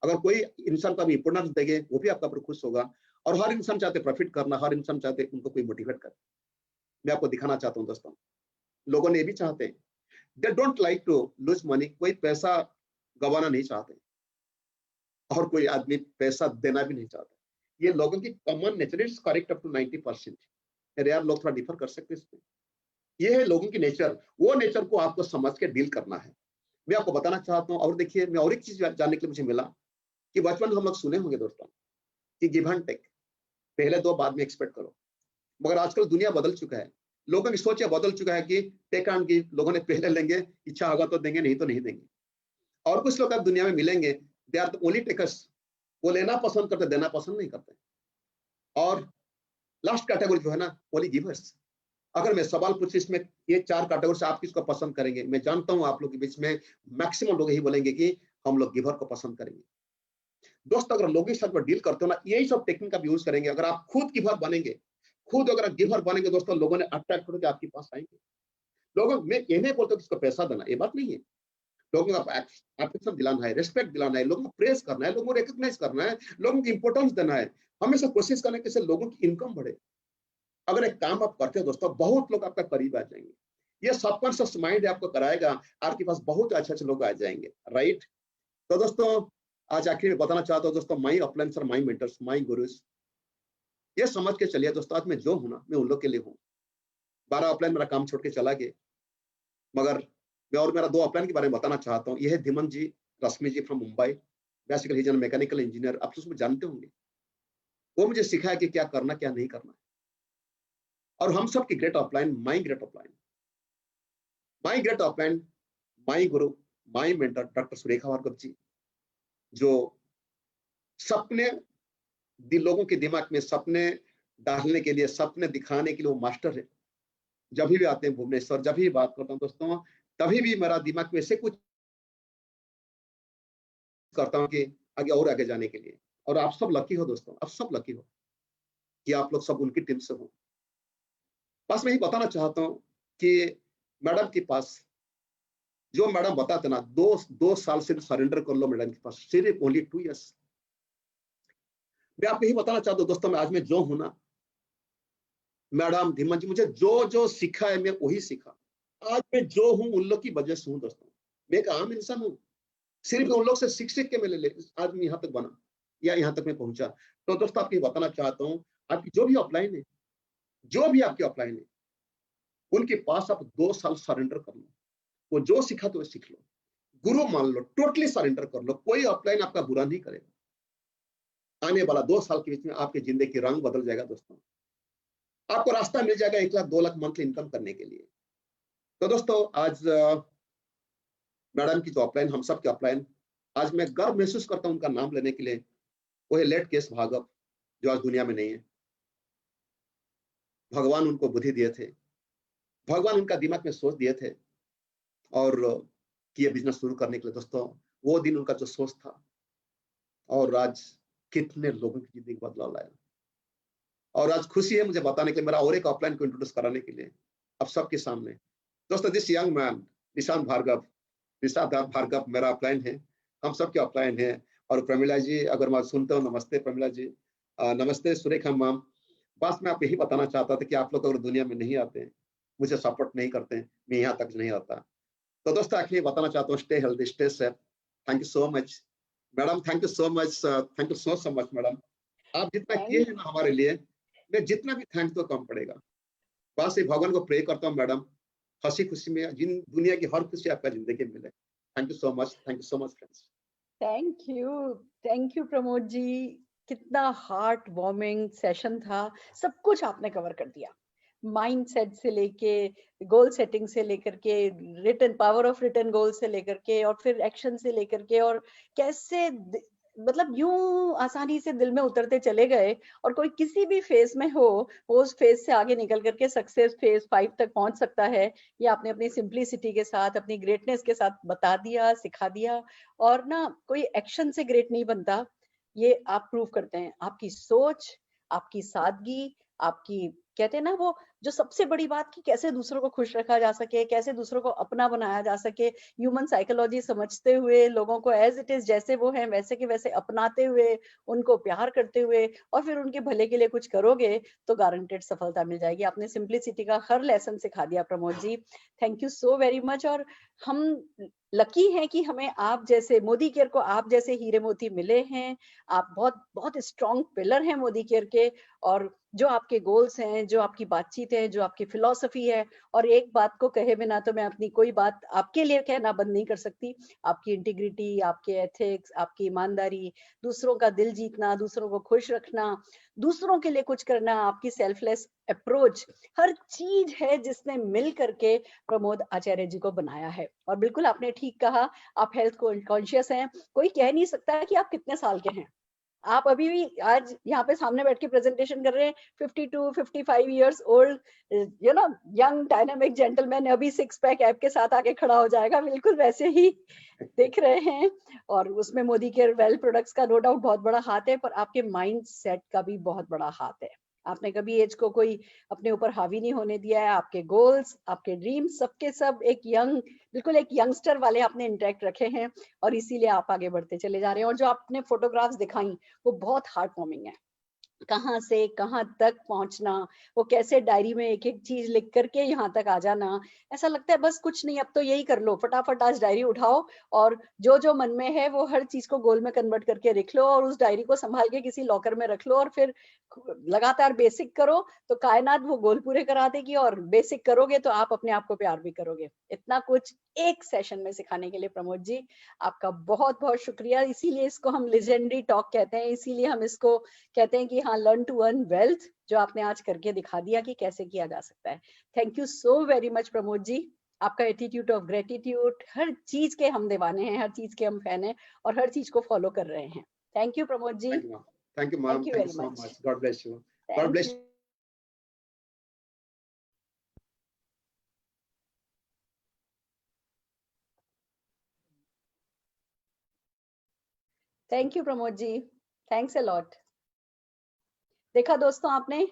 अगर कोई इंसान को आप इंपोर्टेंस देंगे वो भी आपका पर खुश होगा। और हर इंसान चाहते प्रॉफिट करना, हर इंसान चाहते उनको कोई मोटिवेट करे। मैं आपको दिखाना चाहता हूँ दोस्तों, लोगों ने ये भी चाहते हैं, they don't like to lose money. कोई पैसा गंवाना नहीं चाहते, और कोई आदमी पैसा देना भी नहीं चाहता। ये लोगों की common nature, is correct up to 90%। अरे यार लोग थोड़ा डिफर कर सकते हैं इसमें। ये है लोगों की नेचर, वो नेचर को आपको समझ के डील करना है। मैं आपको बताना चाहता हूँ। और देखिए, मैं और एक चीज जानने के लिए मुझे मिला कि बचपन में हम लोग सुने होंगे दोस्तों कि गिव एंड टेक, पहले दो बाद में एक्सपेक्ट करो। मगर आजकल दुनिया बदल चुका है, लोगों की सोच बदल चुका है कि टेक एंड गिव। लोगों ने पहले लेंगे, इच्छा होगा तो देंगे, नहीं तो नहीं देंगे। और कुछ लोग अब दुनिया में मिलेंगे, they are the only takers. वो लेना पसंद करते, देना पसंद नहीं करते। और लास्ट कैटेगरी जो है ना, ओनली गिवर्स। अगर मैं सवाल पूछूं इसमें, ये 4 कैटेगरी से आप किसको पसंद करेंगे, मैं जानता हूं आप लोग के बीच में मैक्सिमम लोग यही बोलेंगे कि हम लोग गिवर को पसंद करेंगे। दोस्तों अगर लोगों के साथ गिल करते हो ना, यही सब टेक्निक आप यूज करेंगे। अगर आप खुद गिवर बनेंगे, खुद अगर गिवर बनेंगे दोस्तों, लोगों ने अट्रैक्ट करके आपके पास आएंगे। लोगों, मैं ये नहीं बोलता किसको पैसा देना, ये बात नहीं है। लोगों को अफेक्शन दिलाना है, रिस्पेक्ट दिलाना है, लोगों को प्रेस करना है, लोगों को रिकॉग्नाइज करना है, लोगों की इंपॉर्टेंस देना है। हमेशा कोशिश करना है कि लोगों की इनकम बढ़े। अगर एक काम आप करते हो दोस्तों, बहुत लोग आपका करीब आ जाएंगे। ये सबकॉन्शियस माइंड आपको कराएगा, आपके पास बहुत अच्छे अच्छे लोग आ जाएंगे, राइट। तो दोस्तों आज आखिर में बताना चाहता हूँ दोस्तों, माई अपलाइन सर, माई मेंटर्स, माई गुरुज, ये समझ के चलिए दोस्तों, आज मैं जो हूं ना, मैं उन लोग के लिए हूँ। 12 अपलाइन मेरा काम छोड़ के चला गया, मगर मैं और मेरा 2 अपलाइन के बारे में बताना चाहता हूँ। ये है Dhiman ji, Rashmi ji from Mumbai. Basically he is mechanical engineer, आप उसमें जानते होंगे। वो मुझे सिखाया कि क्या करना क्या नहीं करना। और हम सब की great upline, my great upline, my great upline, my guru, my mentor doctor Surekha Bhargav ji, जो सपने लोगों के दिमाग में सपने डालने के लिए, सपने दिखाने के लिए वो मास्टर है। जब भी आते हैं भुवनेश्वर, जब भी बात करता हूँ दोस्तों, तभी भी मेरा दिमाग में ऐसे कुछ करता हूँ कि आगे और आगे जाने के लिए। और आप सब लकी हो दोस्तों, आप सब लकी हो कि आप लोग सब उनकी टीम से हो। बस मैं ही बताना चाहता हूँ कि मैडम के पास, जो मैडम बताते ना, 2 साल से सरेंडर कर लो मैडम के पास, सिर्फ ओनली 2 इयर्स। मैं आपको यही बताना चाहता हूँ दोस्तों, मैं आज में जो हूं ना, मैडम धीमन जी मुझे जो जो सीखा है मैं वही सीखा। आज मैं जो हूं उन लोग की वजह से हूं दोस्तों। मैं एक आम इंसान हूं, सिर्फ उन लोग से सीख के मैं आदमी यहाँ तक बना या यहाँ तक मैं पहुंचा। तो दोस्तों आपको बताना चाहता हूँ, आपकी जो भी अपलाइन है, जो भी आपकी अपलाइन है, उनके पास आप 2 साल सरेंडर कर लो। वो जो सीखा तो वो सीख लो, गुरु मान लो, टोटली सरेंडर कर लो। कोई अपलाइन आपका बुरा नहीं करेगा। आने वाला 2 साल के बीच में आपकी जिंदगी की रंग बदल जाएगा दोस्तों। आपको रास्ता मिल जाएगा 1 लाख 2 लाख मंथली इनकम करने के लिए। तो दोस्तों आज मैडम की जो अपलाइन, हम सब की अपलाइन, आज मैं गर्व महसूस करता हूं उनका नाम लेने के लिए। वो है लेट केस भार्गव, जो आज दुनिया में नहीं है। भगवान उनको बुद्धि दिए थे, भगवान उनका दिमाग में सोच दिए थे और कि ये बिजनेस शुरू करने के लिए दोस्तों, वो दिन उनका जो सोच था, और आज कितने लोगों की जिंदगी बदलाव लाया। और आज खुशी है मुझे बताने के लिए, मेरा और एक अपलाइन को इंट्रोड्यूस कराने के लिए अब सबके सामने। दोस्तों this young man Nishant Bhargava, Nishant Bhargava मेरा अपलाइन है, हम सबके अपलाइन है। और प्रमिला जी अगर मैं सुनता हूँ, नमस्ते प्रमिला जी, नमस्ते सुरेखा मैम। बस मैं आप यही बताना चाहता था कि आप लोग अगर दुनिया में नहीं आते, मुझे सपोर्ट नहीं करते, मैं यहाँ तक नहीं आता। तो दोस्तों आखिर बताना चाहता हूँ, stay healthy, stay safe. Thank you so much madam, thank you so much, thank you so much madam. आप जितना किए हैं ना हमारे लिए, मैं जितना भी थैंक तो कम पड़ेगा। बस ये भगवान को प्रे करता हूँ मैडम, हंसी खुशी में जिन दुनिया की हर खुशी आपका जिंदगी में मिले। Thank you so much, thank you so much friends. Thank you Pramod ji. कितना हार्ट वार्मिंग सेशन था, सब कुछ आपने कवर कर दिया। माइंडसेट से लेके गोल सेटिंग से लेकर के रिटन पावर ऑफ रिटन गोल से लेकर के और फिर एक्शन से लेकर के, और कैसे मतलब यूं आसानी से दिल में उतरते चले गए। और कोई किसी भी फेज में हो, वो उस फेज से आगे निकल करके सक्सेस फेज 5 तक पहुंच सकता है। ये आपने अपनी सिंप्लिसिटी के साथ, अपनी ग्रेटनेस के साथ बता दिया, सिखा दिया। और ना कोई एक्शन से ग्रेट नहीं बनता, ये आप प्रूव करते हैं। आपकी सोच, आपकी सादगी, आपकी कहते हैं ना वो जो सबसे बड़ी बात कि कैसे दूसरों को खुश रखा जा सके, कैसे दूसरों को अपना बनाया जा सके, ह्यूमन साइकोलॉजी समझते हुए, लोगों को एज इट इज जैसे वो हैं वैसे के वैसे अपनाते हुए, उनको प्यार करते हुए, और फिर उनके भले के लिए कुछ करोगे तो गारंटेड सफलता मिल जाएगी। आपने सिंप्लिसिटी का हर लेसन सिखा दिया Pramod ji, thank you so very much. और हम लकी हैं कि हमें आप जैसे, मोदी केयर को आप जैसे हीरे मोती मिले हैं। आप बहुत बहुत स्ट्रॉन्ग पिलर हैं मोदी केयर के। और जो आपके गोल्स हैं, जो आपकी बातचीत है, जो आपकी फिलॉसफी है, और एक बात को कहे बिना तो मैं अपनी कोई बात आपके लिए कहना बंद नहीं कर सकती। आपकी इंटीग्रिटी, आपके एथिक्स, आपकी ईमानदारी, दूसरों का दिल जीतना, दूसरों को खुश रखना, दूसरों के लिए कुछ करना, आपकी सेल्फलेस अप्रोच, हर चीज है जिसने मिल करके प्रमोद आचार्य जी को बनाया है। और बिल्कुल आपने ठीक कहा, आप हेल्थ कॉन्शियस हैं। कोई कह नहीं सकता कि आप कितने साल के हैं। आप अभी भी आज यहाँ पे सामने बैठ के प्रेजेंटेशन कर रहे हैं, 52 55 years old, you know, young dynamic gentleman, अभी 6 पैक ऐप के साथ आके खड़ा हो जाएगा, बिल्कुल वैसे ही दिख रहे हैं। और उसमें मोदी केयर वेल प्रोडक्ट्स का नो डाउट बहुत बड़ा हाथ है, पर आपके माइंड सेट का भी बहुत बड़ा हाथ है। आपने कभी एज को कोई अपने ऊपर हावी नहीं होने दिया है। आपके गोल्स, आपके ड्रीम्स, सबके सब एक यंग, बिल्कुल एक यंगस्टर वाले आपने इंटैक्ट रखे हैं, और इसीलिए आप आगे बढ़ते चले जा रहे हैं। और जो आपने फोटोग्राफ्स दिखाई वो बहुत हार्ट वार्मिंग है। कहाँ से कहाँ तक पहुंचना, वो कैसे डायरी में एक एक चीज लिख करके यहाँ तक आ जाना, ऐसा लगता है बस कुछ नहीं, अब तो यही कर लो, फटाफट आज डायरी उठाओ और जो जो मन में है वो हर चीज को गोल में कन्वर्ट करके लिख लो, और उस डायरी को संभाल के किसी लॉकर में रख लो, और फिर लगातार बेसिक करो तो कायनात वो गोल पूरे करा देगी, और बेसिक करोगे तो आप अपने आप को प्यार भी करोगे। इतना कुछ एक सेशन में सिखाने के लिए प्रमोद जी आपका बहुत बहुत शुक्रिया। इसीलिए इसको हम लेजेंडरी टॉक कहते हैं, इसीलिए हम इसको कहते हैं कि हाँ, लर्न टू अर्न वेल्थ, जो आपने आज करके दिखा दिया कि कैसे किया जा सकता है। Thank you so very much Pramod ji. आपका एटीट्यूड ऑफ ग्रेटिट्यूड, हर चीज के हम दीवाने हैं, हर चीज के हम फैन हैं, और हर चीज को फॉलो कर रहे हैं। Thank you Pramod ji. Thank you ma'am, thank you so much, God bless you, God bless. Thank you Pramod ji, thanks a lot. देखा दोस्तों आपने,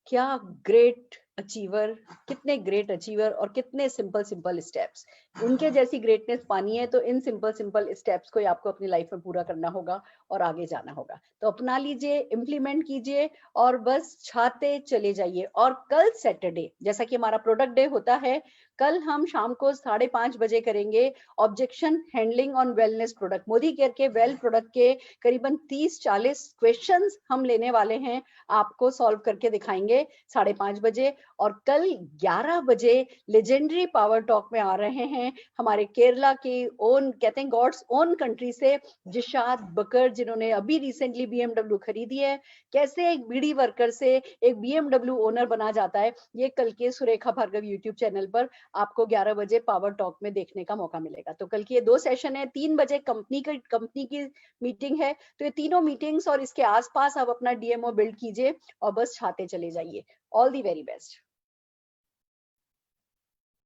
क्या ग्रेट अचीवर, कितने ग्रेट अचीवर, और कितने सिंपल सिंपल स्टेप्स। उनके जैसी ग्रेटनेस पानी है तो इन सिंपल सिंपल स्टेप्स को आपको अपनी लाइफ में पूरा करना होगा और आगे जाना होगा। तो अपना लीजिए, इम्प्लीमेंट कीजिए, और बस छाते चले जाइए। और कल सैटरडे, जैसा कि हमारा प्रोडक्ट डे होता है, कल हम शाम को 5:30 बजे करेंगे objection handling on wellness product. Modi care के वेल प्रोडक्ट के करीबन 30-40 क्वेश्चंस हम लेने वाले हैं, आपको सॉल्व करके दिखाएंगे 5:30 बजे। और कल 11 बजे लेजेंडरी पावर टॉक में आ रहे हैं हमारे केरला के ओन, कहते हैं गॉड्स ओन कंट्री से, जिशाद बकर, जिन्होंने अभी रिसेंटली BMW खरीदी है। कैसे एक बीडी वर्कर से एक BMW ओनर बना जाता है, ये कल के सुरेखा भार्गव यूट्यूब चैनल पर आपको 11 बजे पावर टॉक में देखने का मौका मिलेगा। तो कल की ये 2 सेशन है। 3 बजे कंपनी की मीटिंग है। तो ये तीनों मीटिंग्स और इसके आसपास आप अपना DMO बिल्ड कीजिए और बस छाते चले जाइए। All the very best.